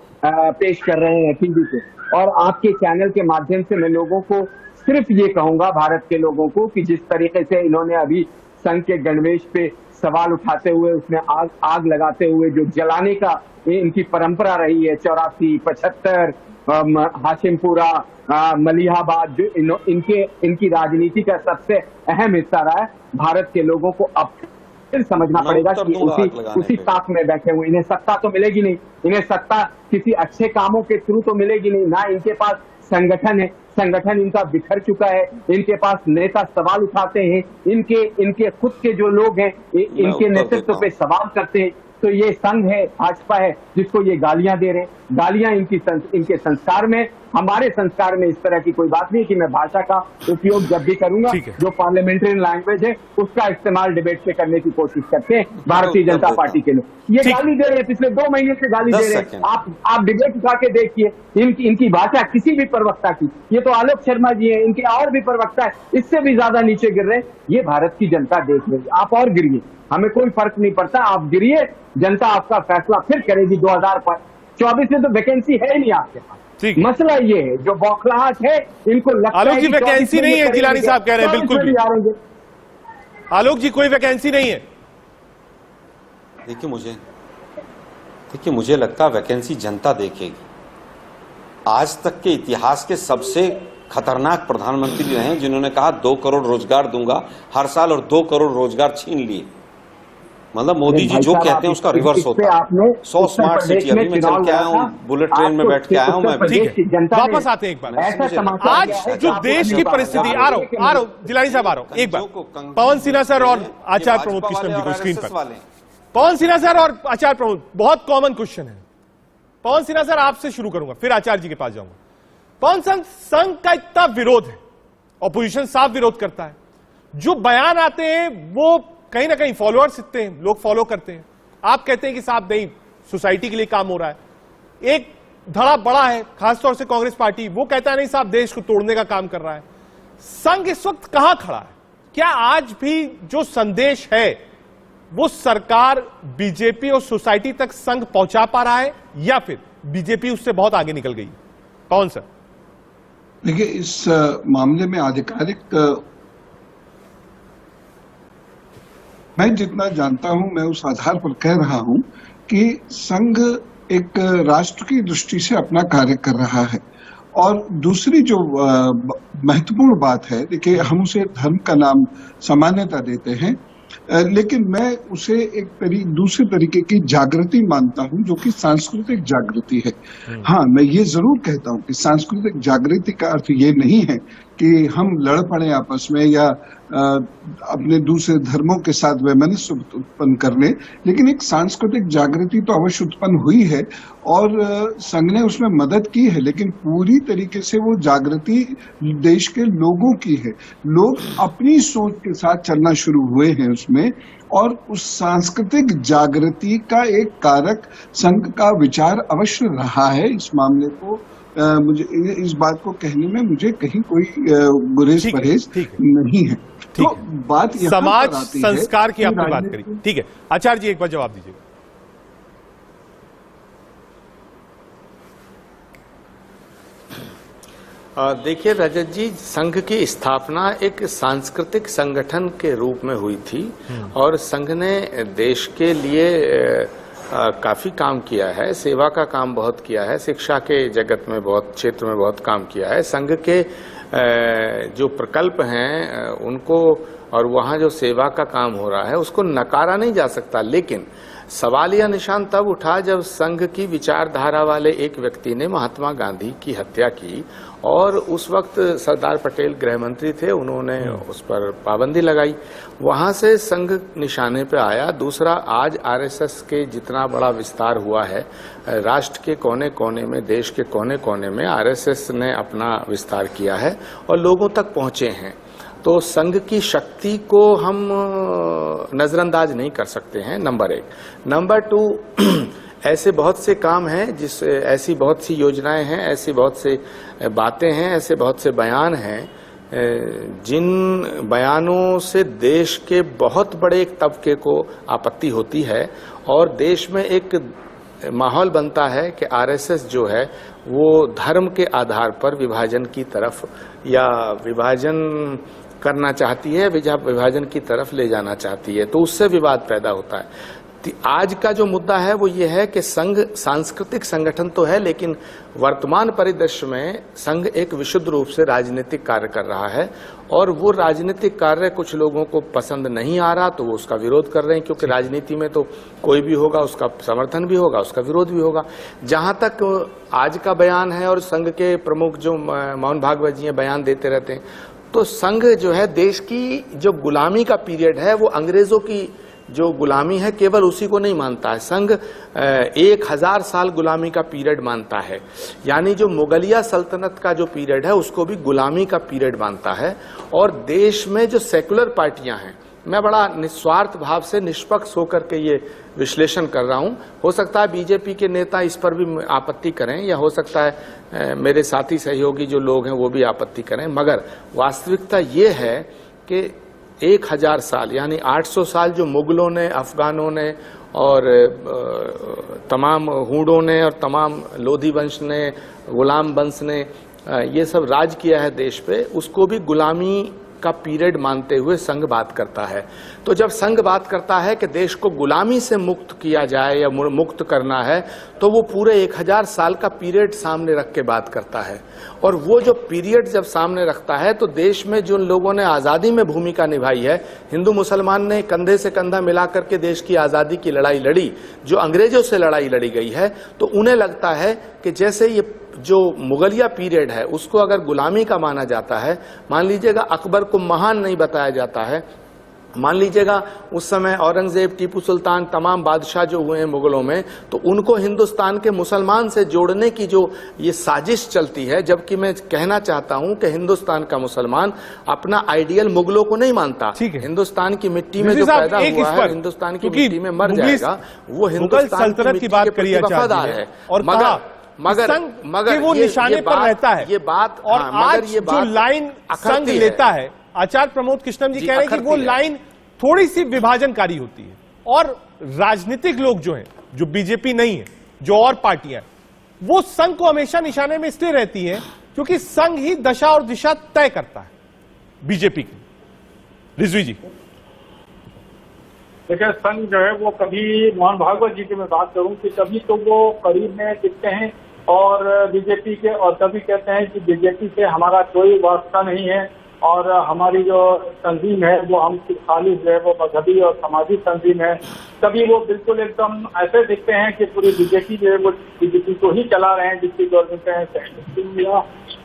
पेश कर रहे हैं टीवी पे। और आपके चैनल के माध्यम से मैं लोगों को सिर्फ ये कहूंगा, भारत के लोगों को, कि जिस तरीके से इन्होंने अभी संघ के गणवेश पे सवाल उठाते हुए, उसमें आग लगाते हुए जो जलाने का इनकी परंपरा रही है, 84, 75, हाशिमपुरा, मलिहाबाद, जो इनकी राजनीति का सबसे अहम हिस्सा रहा है। भारत के लोगों को अब फिर समझना पड़ेगा कि उसी ताक में बैठे हुए। इन्हें सत्ता तो मिलेगी नहीं, इन्हें सत्ता किसी अच्छे कामों के थ्रू तो मिलेगी नहीं, ना इनके पास संगठन है, संगठन इनका बिखर चुका है, इनके पास नेता सवाल उठाते हैं, इनके खुद के जो लोग हैं इनके नेतृत्व पे सवाल करते हैं। तो ये संघ है, भाजपा है, जिसको ये गालियां दे रहे हैं। गालियां इनके संस्कार में, हमारे संस्कार में इस तरह की कोई बात नहीं कि मैं भाषा का उपयोग जब भी करूंगा, जो पार्लियामेंट्री लैंग्वेज है उसका इस्तेमाल डिबेट पे करने की कोशिश करते हैं भारतीय जनता पार्टी के लोग। ये गाली दे रहे हैं, पिछले 2 महीने से गाली दे रहे हैं। आप डिबेट उठा के देखिए इनकी भाषा किसी भी प्रवक्ता की। ये तो आलोक शर्मा जी है, इनके और भी प्रवक्ता है, इससे भी ज्यादा नीचे गिर रहे हैं। ये भारत की जनता देख रही है। आप और गिरिए, हमें कोई फर्क नहीं पड़ता, आप गिरिए, जनता आपका फैसला फिर करेगी। 2024 में तो वैकेंसी है ही नहीं आपके पास। मसला ये है, जो बौखलाहट है, इनको लगता है कि वैकेंसी नहीं है। जिलानी साहब कह रहे हैं बिल्कुल भी। आलोक जी कोई वैकेंसी नहीं है। देखिए मुझे लगता है वैकेंसी जनता देखेगी। आज तक के इतिहास के सबसे खतरनाक प्रधानमंत्री रहे हैं जिन्होंने कहा 2 करोड़ रोजगार दूंगा हर साल और 2 करोड़ रोजगार छीन लिए। मतलब मोदी जी जो कहते हैं उसका रिवर्स होता है। 100 स्मार्ट सिटी, अभी मैं चल के आया हूँ, बुलेट ट्रेन में बैठ के आया हूँ मैं। ठीक है, वापस आते हैं एक बार। आज जो देश की परिस्थिति, आ रहा हूँ जिलानी साहब, आ रहा हूँ एक बार। पवन सिन्हा सर और आचार्य प्रमोद कृष्णन जी को स्क्रीन पर। पवन सिन्हा सर और आचार्य प्रमोद, बहुत कॉमन क्वेश्चन है। पवन सिन्हा सर आपसे शुरू करूंगा, फिर आचार्य जी के पास जाऊंगा। पवन संघ का इतना विरोध है, ऑपोजिशन साफ विरोध करता है, जो बयान आते हैं वो कहीं ना कहीं फॉलोअर्स इतने हैं, लोग फॉलो करते हैं। आप कहते हैं कि साहब नहीं, सोसाइटी के लिए काम हो रहा है। एक धड़ा बड़ा है, खासतौर से कांग्रेस पार्टी, वो कहता है नहीं साहब देश को तोड़ने का काम कर रहा है। संघ इस वक्त कहां खड़ा है? क्या आज भी जो संदेश है वो सरकार, बीजेपी और सोसाइटी तक संघ पहुंचा पा रहा है, या फिर बीजेपी उससे बहुत आगे निकल गई? कौन सर? देखिए, इस मामले में आधिकारिक मैं जितना जानता हूं, मैं उस आधार पर कह रहा हूं कि संघ एक राष्ट्र की दृष्टि से अपना कार्य कर रहा है। और दूसरी जो महत्वपूर्ण बात है, देखिए हम उसे धर्म का नाम सामान्यता देते हैं, लेकिन मैं उसे दूसरे तरीके की जागृति मानता हूं, जो कि सांस्कृतिक जागृति है। हाँ, मैं ये जरूर कहता हूं कि सांस्कृतिक जागृति का अर्थ ये नहीं है कि हम लड़ पड़े आपस में या अपने दूसरे धर्मों के साथ वैमनस्य उत्पन्न करने, लेकिन एक सांस्कृतिक जागृति तो अवश्य उत्पन्न हुई है और संघ ने उसमें मदद की है, लेकिन पूरी तरीके से वो जागृति देश के लोगों की है। लोग अपनी सोच के साथ चलना शुरू हुए हैं उसमें, और उस सांस्कृतिक जागृति का एक कारक संघ का विचार अवश्य रहा है। इस मामले को मुझे इस बात को कहने में मुझे कहीं कोई गुरेज परहेज नहीं है। तो बात यहाँ समाज पर आती संस्कार है की आपने बात करी, ठीक है। आचार्य जी एक बार जवाब दीजिए। देखिए रजत जी, संघ की स्थापना एक सांस्कृतिक संगठन के रूप में हुई थी और संघ ने देश के लिए काफी काम किया है, सेवा का काम बहुत किया है, शिक्षा के जगत में बहुत, क्षेत्र में बहुत काम किया है। संघ के जो प्रकल्प हैं उनको, और वहाँ जो सेवा का काम हो रहा है उसको नकारा नहीं जा सकता, लेकिन सवाल यह निशान तब उठा जब संघ की विचारधारा वाले एक व्यक्ति ने महात्मा गांधी की हत्या की, और उस वक्त सरदार पटेल गृह मंत्री थे, उन्होंने उस पर पाबंदी लगाई। वहां से संघ निशाने पे आया। दूसरा, आज आरएसएस के जितना बड़ा विस्तार हुआ है, राष्ट्र के कोने कोने में, देश के कोने कोने में आरएसएस ने अपना विस्तार किया है और लोगों तक पहुंचे हैं। तो संघ की शक्ति को हम नजरअंदाज नहीं कर सकते हैं, नंबर एक। नंबर टू, ऐसे बहुत से काम हैं, ऐसी बहुत सी योजनाएं हैं, ऐसी बहुत से बातें हैं, ऐसे बहुत से बयान हैं, जिन बयानों से देश के बहुत बड़े एक तबके को आपत्ति होती है और देश में एक माहौल बनता है कि आरएसएस जो है वो धर्म के आधार पर विभाजन की तरफ या विभाजन करना चाहती है, विभाजन की तरफ ले जाना चाहती है, तो उससे विवाद पैदा होता है। आज का जो मुद्दा है वो ये है कि संघ सांस्कृतिक संगठन तो है, लेकिन वर्तमान परिदृश्य में संघ एक विशुद्ध रूप से राजनीतिक कार्य कर रहा है और वो राजनीतिक कार्य कुछ लोगों को पसंद नहीं आ रहा तो वो उसका विरोध कर रहे हैं, क्योंकि राजनीति में तो कोई भी होगा उसका समर्थन भी होगा, उसका विरोध भी होगा। जहां तक आज का बयान है और संघ के प्रमुख जो मोहन भागवत जी बयान देते रहते हैं, तो संघ जो है देश की जो गुलामी का पीरियड है, वो अंग्रेजों की जो गुलामी है केवल उसी को नहीं मानता है। संघ 1000 साल गुलामी का पीरियड मानता है, यानी जो मुगलिया सल्तनत का जो पीरियड है उसको भी गुलामी का पीरियड मानता है। और देश में जो सेकुलर पार्टियां हैं, मैं बड़ा निस्वार्थ भाव से निष्पक्ष होकर के ये विश्लेषण कर रहा हूं, हो सकता है बीजेपी के नेता इस पर भी आपत्ति करें या हो सकता है मेरे साथी सहयोगी जो लोग हैं वो भी आपत्ति करें, मगर वास्तविकता ये है कि 1000 साल यानी 800 साल जो मुगलों ने, अफगानों ने और तमाम हूडों ने और तमाम लोधी वंश ने, गुलाम वंश ने ये सब राज किया है देश पे, उसको भी गुलामी का पीरियड मानते हुए संघ बात करता है। तो जब संघ बात करता है कि देश को गुलामी से मुक्त किया जाए या मुक्त करना है, तो वो पूरे 1000 साल का पीरियड सामने रख के बात करता है। और वो जो पीरियड जब सामने रखता है तो देश में जो लोगों ने आज़ादी में भूमिका निभाई है, हिंदू मुसलमान ने कंधे से कंधा मिलाकर के देश की आज़ादी की लड़ाई लड़ी, जो अंग्रेजों से लड़ाई लड़ी गई है, तो उन्हें लगता है कि जैसे ये जो मुगलिया पीरियड है उसको अगर गुलामी का माना जाता है, मान लीजिएगा अकबर को महान नहीं बताया जाता है, मान लीजिएगा उस समय औरंगजेब, टीपू सुल्तान, तमाम बादशाह जो हुए हैं मुगलों में, तो उनको हिंदुस्तान के मुसलमान से जोड़ने की जो ये साजिश चलती है, जबकि मैं कहना चाहता हूं कि हिंदुस्तान का मुसलमान अपना आइडियल मुगलों को नहीं मानता। हिंदुस्तान की मिट्टी में जो पैदा हुआ है, हिंदुस्तान की मिट्टी में मर जाएगा, वो हिंदुस्तान की मिट्टी के प्रति वफादार है। मगर वो निशाने पर रहता है ये बात। और आज जो लाइन संघ लेता है, आचार्य प्रमोद कृष्णम जी कह रहे हैं कि वो लाइन थोड़ी सी विभाजनकारी होती है, और राजनीतिक लोग जो हैं, जो बीजेपी नहीं है, जो और पार्टियां हैं, वो संघ को हमेशा निशाने में इसलिए रहती है क्योंकि संघ ही दशा और दिशा तय करता है बीजेपी की। रिजवी जी देखिए, संघ जो है वो कभी, मोहन भागवत जी की मैं बात करूं कि कभी तो वो करीब में दिखते हैं और बीजेपी के, और कभी कहते हैं कि बीजेपी से हमारा कोई वास्ता नहीं है, और हमारी जो तंजीम है वो हम खालिज है, वो मजहबी और समाजी तंजीम है। कभी वो बिल्कुल एकदम ऐसे दिखते हैं कि पूरी बीजेपी जो है वो बीजेपी को ही चला रहे हैं, जिसकी गवर्नमेंट है या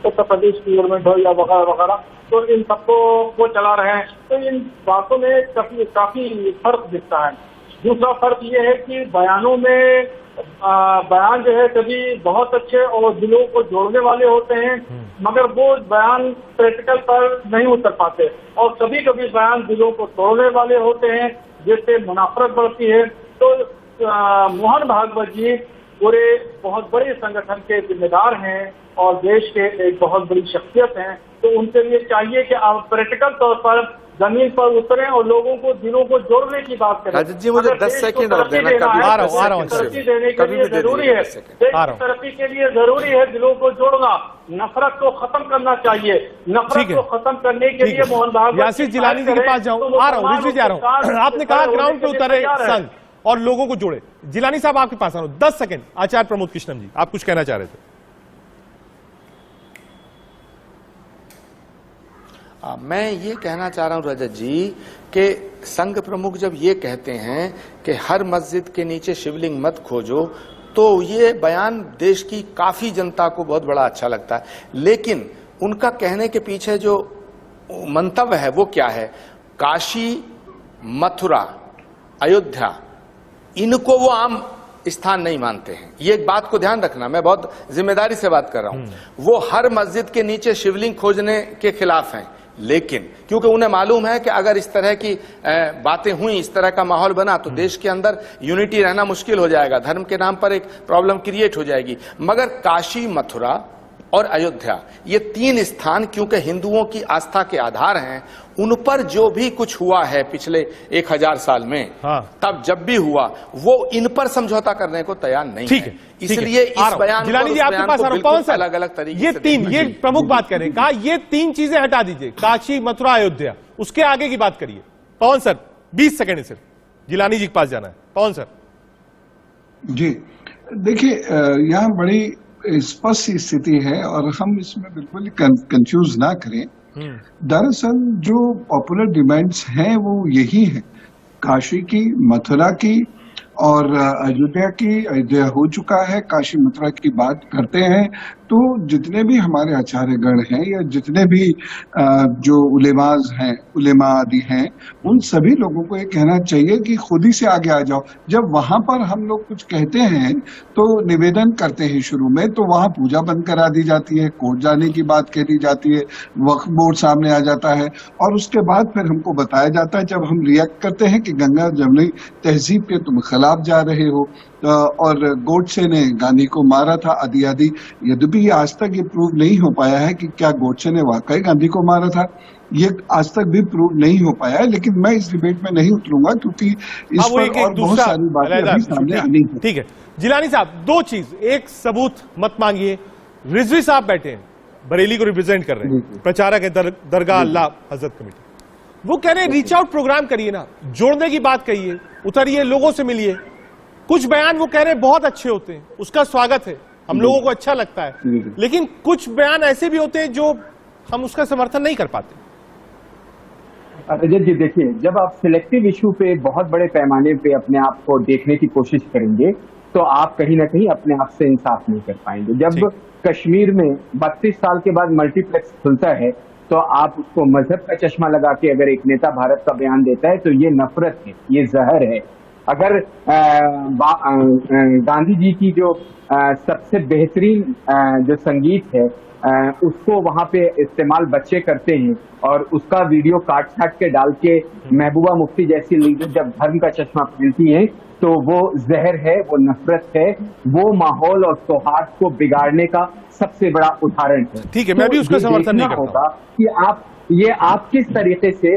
उत्तर प्रदेश की गवर्नमेंट हो या वगैरह वगैरह, तो इन सबको वो चला रहे हैं। तो इन बातों में काफी फर्क दिखता है। दूसरा फर्क ये है कि बयानों में बयान जो है कभी बहुत अच्छे और दिलों को जोड़ने वाले होते हैं, मगर वो बयान प्रैक्टिकल पर नहीं उतर पाते, और कभी कभी बयान दिलों को तोड़ने वाले होते हैं, जिससे मुनाफरत बढ़ती है। तो मोहन भागवत जी पूरे बहुत बड़े संगठन के जिम्मेदार हैं और देश के एक बहुत बड़ी शख्सियत हैं, तो उनके लिए चाहिए कि आप प्रैक्टिकल तौर पर जमीन पर उतरें और लोगों को दिलों को जोड़ने की बात करें। राजद जी, मुझे 10 सेकंड और देना, तरक्की देने के लिए जरूरी है, तरक्की के लिए जरूरी है दिलों को जोड़ना, नफरत को खत्म करना चाहिए। नफरत को खत्म करने के लिए मोहन भागवत यासिर जिलानी जी के पास जाऊं, आ रहा हूं, ऋषि जा रहा हूं। आपने कहा ग्राउंड पे उतरे संघ और लोगों को जोड़े। जिलानी साहब आपके पास आ रहा हूं, 10 सेकंड। आचार्य प्रमोद कृष्णम जी, आप कुछ कहना चाह रहे थे? मैं ये कहना चाह रहा हूं रजत जी कि संघ प्रमुख जब ये कहते हैं कि हर मस्जिद के नीचे शिवलिंग मत खोजो, तो ये बयान देश की काफी जनता को बहुत बड़ा अच्छा लगता है, लेकिन उनका कहने के पीछे जो मंतव्य है वो क्या है? काशी, मथुरा, अयोध्या, इनको वो आम स्थान नहीं मानते हैं। ये एक बात को ध्यान रखना, मैं बहुत जिम्मेदारी से बात कर रहा हूं। वो हर मस्जिद के नीचे शिवलिंग खोजने के खिलाफ हैं, लेकिन क्योंकि उन्हें मालूम है कि अगर इस तरह की बातें हुई, इस तरह का माहौल बना, तो देश के अंदर यूनिटी रहना मुश्किल हो जाएगा, धर्म के नाम पर एक प्रॉब्लम क्रिएट हो जाएगी। मगर काशी, मथुरा और अयोध्या, ये 3 स्थान क्योंकि हिंदुओं की आस्था के आधार हैं, उन पर जो भी कुछ हुआ है पिछले 1000 साल में, तब जब भी हुआ, वो इन पर समझौता करने को तैयार नहीं है। इसलिए इस बयान जिलानी जी आपके पास अलग अलग तरीके ये 3, ये प्रमुख बात करें, कहा ये 3 चीजें हटा दीजिए, काशी, मथुरा, अयोध्या, उसके आगे की बात करिए। पवन सर 20 सेकंड है सिर्फ, जिलानी जी के पास जाना है। पवन सर जी, देखिए यहाँ बड़ी स्पष्ट स्थिति है और हम इसमें बिल्कुल कंफ्यूज ना करें। दरअसल जो पॉपुलर डिमांड्स हैं वो यही है, काशी की, मथुरा की और अयोध्या की। अयोध्या हो चुका है, काशी मथुरा की बात करते हैं तो जितने भी हमारे आचार्यगण हैं या जितने भी जो उलेमाज हैं, उलेमा आदि हैं, उन सभी लोगों को ये कहना चाहिए कि खुद ही से आगे आ जाओ। जब वहां पर हम लोग कुछ कहते हैं तो निवेदन करते हैं शुरू में, तो वहां पूजा बंद करा दी जाती है, कोर्ट जाने की बात कह दी जाती है, वक्फ बोर्ड सामने आ जाता है, और उसके बाद फिर हमको बताया जाता है, जब हम रिएक्ट करते हैं कि गंगा जमुनी तहजीब के तुम खिलाफ जा रहे हो, और गोडसे ने गांधी को मारा था आदि आदि। यद्यपि ये आज तक ये प्रूव नहीं हो पाया है कि क्या गोडसे ने वाकई गांधी को मारा था, ये आज तक भी प्रूव नहीं हो पाया है, लेकिन मैं इस डिबेट में नहीं उतरूंगा क्योंकि इस पर और बहुत सारी बातें अभी सामने आनी है। ठीक है जिलानी साहब, 2 चीज, एक सबूत मत मांगिए। रिजवी साहब बैठे हैं, बरेली को रिप्रेजेंट कर रहे हैं, प्रचारक है दरगाह अल्लाह हजरत कमेटी, वो कह रहे हैं रीच आउट प्रोग्राम करिए ना, जोड़ने की बात कहिए, उतरिए, लोगों से मिलिए। कुछ बयान वो कह रहे हैं बहुत अच्छे होते हैं, उसका स्वागत है, हम लोगों को अच्छा लगता है, लेकिन कुछ बयान ऐसे भी होते हैं जो हम उसका समर्थन नहीं कर पाते। रजत जी देखिए, जब आप सिलेक्टिव इशू पे बहुत बड़े पैमाने पे अपने आप को देखने की कोशिश करेंगे तो आप कहीं ना कहीं अपने आप से इंसाफ नहीं कर पाएंगे। जब कश्मीर में 32 साल के बाद मल्टीप्लेक्स खुलता है तो आप उसको मजहब का चश्मा लगा के अगर एक नेता भारत का बयान देता है तो ये नफरत है, ये जहर है। अगर गांधी जी की जो सबसे बेहतरीन जो संगीत है उसको वहां पे इस्तेमाल बच्चे करते हैं और उसका वीडियो काट छाट के डाल के महबूबा मुफ्ती जैसी लीडर जब धर्म का चश्मा पहनती है तो वो जहर है, वो नफरत है, वो माहौल और सौहार्द को बिगाड़ने का सबसे बड़ा उदाहरण है। ठीक है, मैं भी उसका समर्थन नहीं करता होगा कि आप किस तरीके से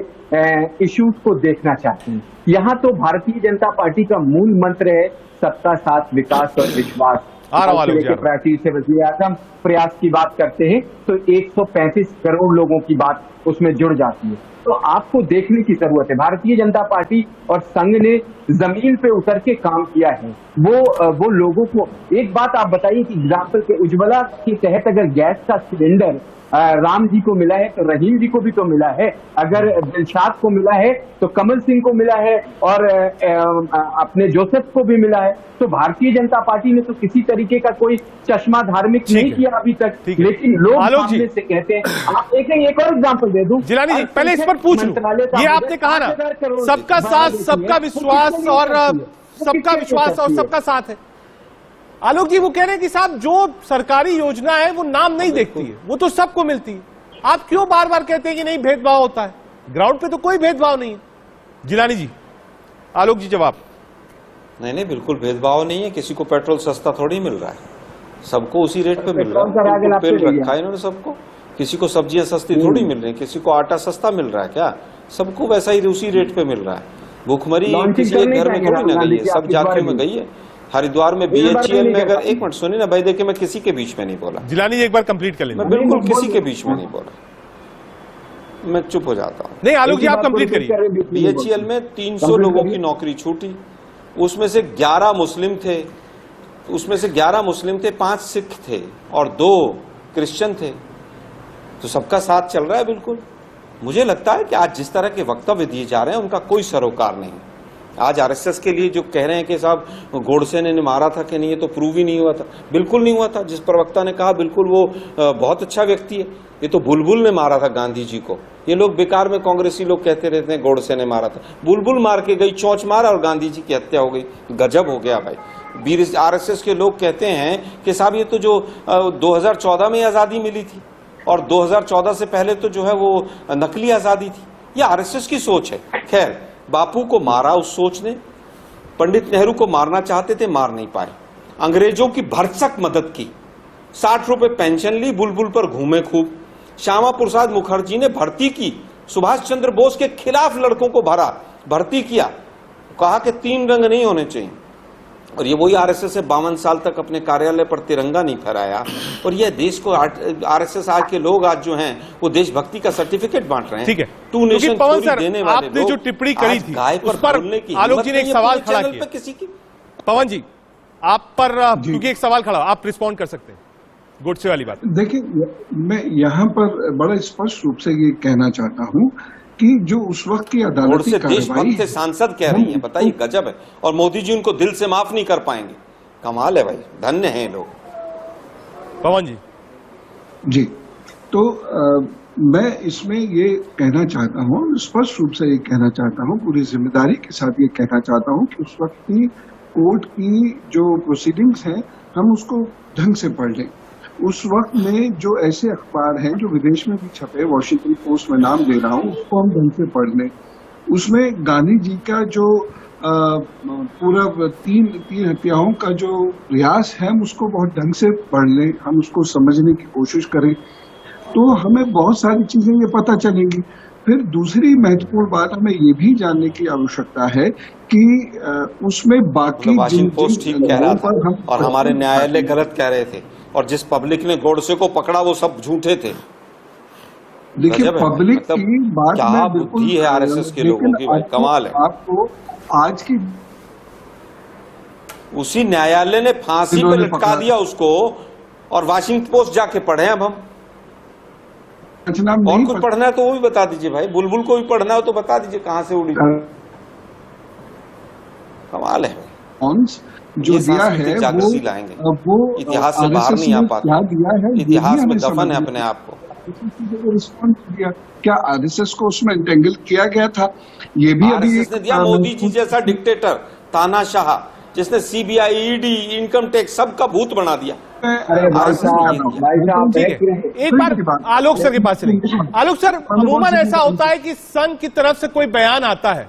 इश्यूज को देखना चाहते हैं। यहाँ तो भारतीय जनता पार्टी का मूल मंत्र है सबका साथ, विकास और विश्वास। प्रायोरिटी से वज़ीर आज़म प्रयास की बात करते हैं तो 135 करोड़ लोगों की बात उसमें जुड़ जाती है। तो आपको देखने की जरूरत है, भारतीय जनता पार्टी और संघ ने जमीन पे उतर के काम किया है। वो लोगों को एक बात आप बताइए कि एग्जाम्पल के उज्ज्वला के तहत अगर गैस का सिलेंडर राम जी को मिला है तो रहीम जी को भी तो मिला है, अगर दिलशाद को मिला है तो कमल सिंह को मिला है, और अपने जोसेफ को भी मिला है। तो भारतीय जनता पार्टी ने तो किसी तरीके का कोई चश्मा धार्मिक नहीं किया अभी तक, लेकिन लोग सामने से कहते हैं। आप एक और एग्जाम्पल दे दूं, जिलानी जी पहले इस पर पूछ लूं, ये आपने कहा ना सबका साथ सबका विश्वास और सबका साथ है। आलोक जी वो कह रहे हैं कि साहब जो सरकारी योजना है वो नाम नहीं देखती है, वो तो सबको मिलती है। आप क्यों बार बार कहते हैं कि नहीं भेदभाव होता है? ग्राउंड पे तो कोई भेदभाव नहीं है। जिलानी जी, आलोक जी जवाब। नहीं, बिल्कुल भेदभाव नहीं है। किसी को पेट्रोल सस्ता थोड़ी मिल रहा है, सबको उसी रेट पे मिल रहा है। पेड़ रखा है इन्होंने सबको। किसी को सब्जियां सस्ती थोड़ी मिल रही है, किसी को आटा सस्ता मिल रहा है क्या? सबको वैसा ही उसी रेट पे मिल रहा है। भूखमरी किसी एक घर में थोड़ी ना गई है, सब जातियों में गई है। हरिद्वार में BHEL में अगर, एक मिनट सुनिए ना भाई, देखिए मैं किसी के बीच में नहीं बोला। जिलानी जी एक बार कंप्लीट कर लेंगे। मैं बिल्कुल किसी के बीच में नहीं बोला, मैं चुप हो जाता हूँ। नहीं आलोक जी आप कंप्लीट करिए। BHEL में 300 लोगों की नौकरी छूटी, उसमें से 11 मुस्लिम थे, 5 सिख थे और 2 क्रिश्चियन थे। तो सबका साथ चल रहा है बिल्कुल। मुझे लगता है कि आज जिस तरह के वक्तव्य दिए जा रहे हैं उनका कोई सरोकार नहीं। आज RSS के लिए जो कह रहे हैं कि साहब गोडसे ने मारा था कि नहीं, ये तो प्रूव ही नहीं हुआ था। बिल्कुल नहीं हुआ था। जिस प्रवक्ता ने कहा बिल्कुल वो बहुत अच्छा व्यक्ति है। ये तो बुलबुल ने मारा था गांधी जी को। ये लोग बेकार में कांग्रेसी लोग कहते रहते हैं गोडसे ने मारा था। बुलबुल मार के गई, चोंच मारा और गांधी जी की हत्या हो गई। गजब हो गया भाई। RSS के लोग कहते हैं कि साहब ये तो जो 2014 में आजादी मिली थी और 2014 से पहले तो जो है वो नकली आजादी थी। ये RSS की सोच है। खैर, बापू को मारा उस सोच ने। पंडित नेहरू को मारना चाहते थे, मार नहीं पाए। अंग्रेजों की भरसक मदद की, 60 रुपए पेंशन ली, बुलबुल पर घूमे खूब। श्यामा प्रसाद मुखर्जी ने भर्ती की, सुभाष चंद्र बोस के खिलाफ लड़कों को भर्ती किया, कहा कि 3 रंग नहीं होने चाहिए। और ये वही RSS से 52 साल तक अपने कार्यालय पर तिरंगा नहीं फहराया। और ये देश को RSS आज के लोग आज जो हैं वो देशभक्ति का सर्टिफिकेट बांट रहे हैं। ठीक है, 2 नेशन पवन सर देने वाले आपने जो टिप्पणी करी थी उस पर आलोक जी ने एक सवाल खड़ा किया। किसी की पवन जी आप पर क्योंकि एक सवाल खड़ा, आप रिस्पॉन्ड कर सकते हैं गोडसे वाली बात। देखिए, मैं यहाँ पर बड़ा स्पष्ट रूप से ये कहना चाहता हूँ कि जो उस वक्त की अदालती देशभक्त से सांसद कह रही हैं, बताइए गजब है। और मोदी जी उनको दिल से माफ नहीं कर पाएंगे। कमाल है भाई, धन्य हैं लोग। पवन जी जी, तो मैं इसमें ये कहना चाहता हूँ, स्पष्ट रूप से ये कहना चाहता हूँ, पूरी जिम्मेदारी के साथ ये कहना चाहता हूँ कि उस वक्त की कोर्ट की जो प्रोसीडिंग्स हैं हम उसको ढंग से पढ़ लें। उस वक्त में जो ऐसे अखबार हैं जो विदेश में भी छपे, वॉशिंगटन पोस्ट में नाम दे रहा हूँ, उसको हम ढंग से पढ़ लें। उसमें गांधी जी का जो पूरा तीन हत्याओं का जो प्रयास है हम उसको बहुत ढंग से पढ़ लें, हम उसको समझने की कोशिश करें, तो हमें बहुत सारी चीजें ये पता चलेंगी। फिर दूसरी महत्वपूर्ण बात हमें ये भी जानने की आवश्यकता है कि उसमें बाकी वॉशिंगटन पोस्ट ठीक कह रहा था और हमारे न्यायालय गलत कह रहे थे, और जिस पब्लिक ने गोडसे को पकड़ा वो सब झूठे थे। देखिए, पब्लिक की बात क्या बुद्धि है RSS के लोगों की भाई, कमाल है। आपको आज की उसी न्यायालय ने फांसी पे लटका दिया उसको, और वॉशिंगटन पोस्ट जाके पढ़े अब हम। और कुछ पढ़ना है तो वो भी बता दीजिए भाई, बुलबुल को भी पढ़ना हो तो बता दीजिए कहां से उड़ी। कमाल है। जो दिया है वो इतिहास से बाहर नहीं आ पाता, इतिहास में दफन है अपने आप को। रिस्पॉन्ड किया, क्या RSS को उसमें इंटेंगल किया गया था? ये भी RSS ने दिया। मोदी जी जैसा डिक्टेटर, तानाशाह, जिसने CBI, ED, इनकम टैक्स सबका भूत बना दिया। एक बार आलोक सर के पास चलेंगे। आलोक सर, अमूमन ऐसा होता है कि संघ की तरफ से कोई बयान आता है,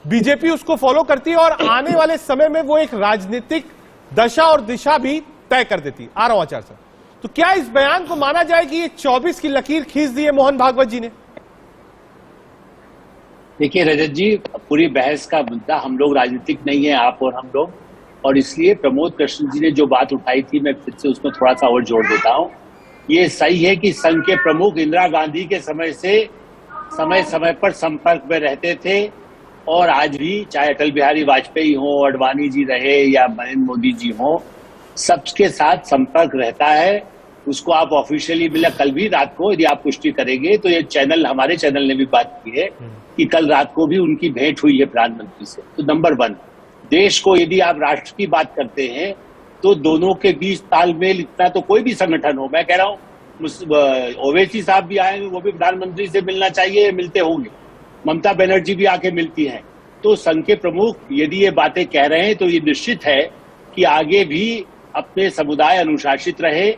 बीजेपी उसको फॉलो करती है और आने वाले समय में वो एक राजनीतिक दशा और दिशा भी तय कर देती है। आ रहा हूं आचार्य सर, तो क्या इस बयान को माना जाए कि ये 24 की लकीर खींच दी है मोहन भागवत जी ने? देखिए रजत जी, पूरी बहस का मुद्दा हम लोग राजनीतिक नहीं है, आप और हम लोग, और इसलिए प्रमोद कृष्ण जी ने जो बात उठाई थी मैं फिर से उसमें थोड़ा सा और जोड़ देता हूं। ये सही है कि संघ के प्रमुख इंदिरा गांधी के समय से समय समय पर संपर्क में रहते थे, और आज भी चाहे अटल बिहारी वाजपेयी हो, अडवाणी जी रहे या नरेंद्र मोदी जी हो, सबके साथ संपर्क रहता है। उसको आप ऑफिशियली मिला कल भी रात को, यदि आप पुष्टि करेंगे तो ये चैनल, हमारे चैनल ने भी बात की है कि कल रात को भी उनकी भेंट हुई है प्रधानमंत्री से। तो नंबर 1, देश को यदि आप राष्ट्र की बात करते हैं तो दोनों के बीच तालमेल इतना तो कोई भी संगठन हो, मैं कह रहा हूँ ओवैसी साहब भी आएंगे, वो भी प्रधानमंत्री से मिलना चाहिए, मिलते होंगे, ममता बनर्जी भी आके मिलती हैं। तो संघ के प्रमुख यदि ये बातें कह रहे हैं तो ये निश्चित है कि आगे भी अपने समुदाय अनुशासित रहे।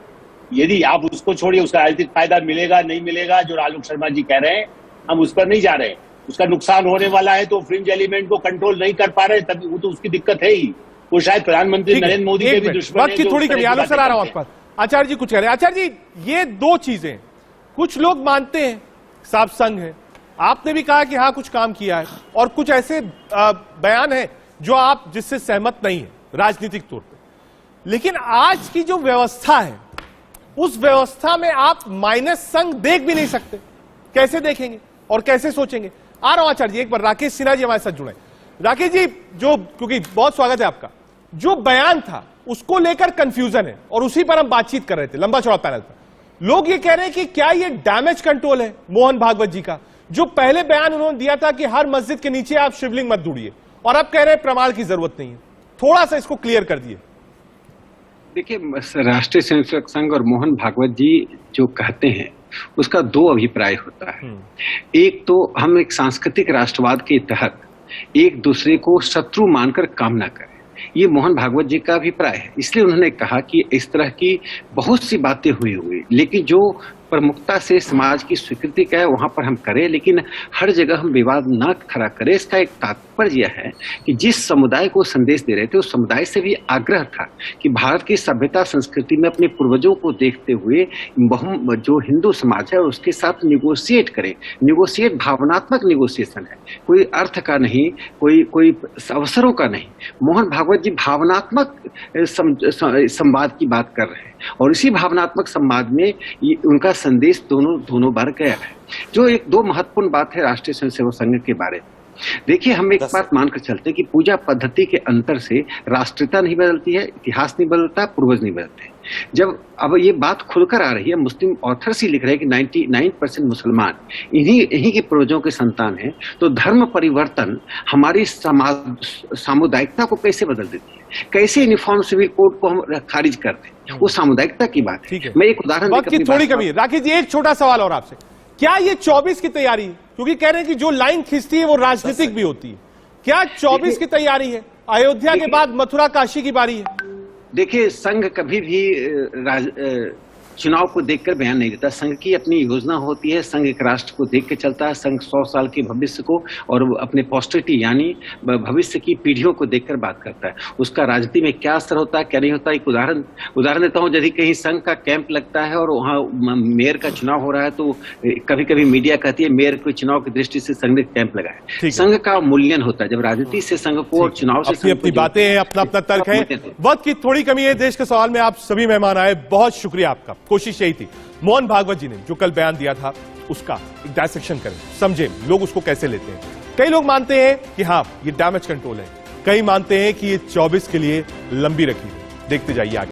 यदि आप उसको छोड़िए, उसका राजनीतिक फायदा मिलेगा नहीं मिलेगा, जो आलोक शर्मा जी कह रहे हैं, हम उस पर नहीं जा रहे हैं। उसका नुकसान होने वाला है तो फ्रिंज एलिमेंट को कंट्रोल नहीं कर पा रहे, तभी वो तो उसकी दिक्कत है ही। वो शायद प्रधानमंत्री नरेंद्र मोदी के भी दुश्मन वक्त की थोड़ी कमी, आलोक सर आ रहा हूं आप पर। आचार्य जी कुछ कह रहे हैं। आचार्य जी, ये दो चीजें कुछ लोग मानते हैं साफ संघ है, आपने भी कहा कि हाँ कुछ काम किया है, और कुछ ऐसे बयान है जो आप जिससे सहमत नहीं है राजनीतिक तौर पे। लेकिन आज की जो व्यवस्था है उस व्यवस्था में आप माइनस संघ देख भी नहीं सकते। कैसे देखेंगे और कैसे सोचेंगे? आ रहा हूं आचार्य जी, एक बार राकेश सिन्हा जी हमारे साथ जुड़े। राकेश जी, जो क्योंकि बहुत स्वागत है आपका, जो बयान था उसको लेकर कंफ्यूजन है और उसी पर हम बातचीत कर रहे थे लंबा चौड़ा पैनल पर। लोग ये कह रहे हैं कि क्या ये डैमेज कंट्रोल है मोहन भागवत जी का, जो पहले बयान उन्होंने दिया था कि हर मस्जिद के नीचे आप शिवलिंग मत ढूंढिए, और अब कह रहे हैं प्रमाण की जरूरत नहीं है। थोड़ा सा इसको क्लियर कर दिए। देखिए, राष्ट्रीय स्वयंसेवक संघ और मोहन भागवत जी जो कहते हैं उसका दो अभिप्राय होता है। एक तो हम एक सांस्कृतिक राष्ट्रवाद के तहत एक दूसरे को शत्रु मानकर काम ना करें, ये मोहन भागवत जी का अभिप्राय है। इसलिए उन्होंने कहा कि इस तरह की बहुत सी बातें हुई, लेकिन जो प्रमुखता से समाज की स्वीकृति का है वहां पर हम करें, लेकिन हर जगह हम विवाद ना खड़ा करें। इसका एक तात्पर्य यह है कि जिस समुदाय को संदेश दे रहे थे उस समुदाय से भी आग्रह था कि भारत की सभ्यता संस्कृति में अपने पूर्वजों को देखते हुए जो हिंदू समाज है उसके साथ निगोशिएट करें। निगोशिएट भावनात्मक निगोशिएशन है, कोई अर्थ का नहीं, कोई अवसरों का नहीं। मोहन भागवत जी भावनात्मक संवाद की बात कर रहे हैं, और इसी भावनात्मक संवाद में उनका संदेश दोनों बार गया है। जो एक दो महत्वपूर्ण बात है राष्ट्रीय स्वयंसेवक संघ के बारे में। देखिए, हम एक बात मानकर चलते हैं कि पूजा पद्धति के अंतर से राष्ट्रीयता नहीं बदलती है, इतिहास नहीं बदलता, पूर्वज नहीं बदलते। जब अब ये बात खुलकर आ रही है, मुस्लिम ऑथर्स ही लिख रहे हैं कि 99% मुसलमान इन्हीं के पूर्वजों के संतान हैं, तो धर्म परिवर्तन हमारी सामुदायिकता को कैसे बदल देती है? कैसे यूनिफॉर्म सिविल कोड को हम खारिज कर दें? वो सामुदायिकता की बात है। मैं एक उदाहरण वक्त की थोड़ी कमी है। राकेश जी, एक छोटा सवाल और आपसे, क्या ये 24 की तैयारी है? क्योंकि कह रहे हैं कि जो लाइन खींचती है वो राजनीतिक भी होती है। क्या 24 की तैयारी है? अयोध्या के बाद मथुरा काशी की बारी है। देखिए, संघ कभी भी चुनाव को देखकर बयान नहीं देता। संघ की अपनी योजना होती है, संघ एक राष्ट्र को देख के चलता है। संघ 100 साल के भविष्य को और अपने पोस्टरिटी यानी भविष्य की पीढ़ियों को देखकर बात करता है। उसका राजनीति में क्या असर होता है, क्या नहीं होता, एक उदाहरण देता हूं। यदि कहीं संघ का कैंप लगता है और वहां मेयर का चुनाव हो रहा है तो कभी कभी मीडिया कहती है मेयर के चुनाव की दृष्टि से संघ ने कैंप लगाया। संघ का मूल्यांकन होता है जब राजनीति से संघ को और चुनाव से अपनी बातें हैं, अपना तर्क है। वक्त की थोड़ी कमी है। देश के सवाल में आप सभी मेहमान आए, बहुत शुक्रिया आपका। कोशिश यही थी मोहन भागवत जी ने जो कल बयान दिया था उसका एक डायसेक्शन करें, समझे लोग उसको कैसे लेते हैं। कई लोग मानते हैं कि हाँ ये डैमेज कंट्रोल है, कई मानते हैं कि ये 24 के लिए लंबी रखी है। देखते जाइए आगे।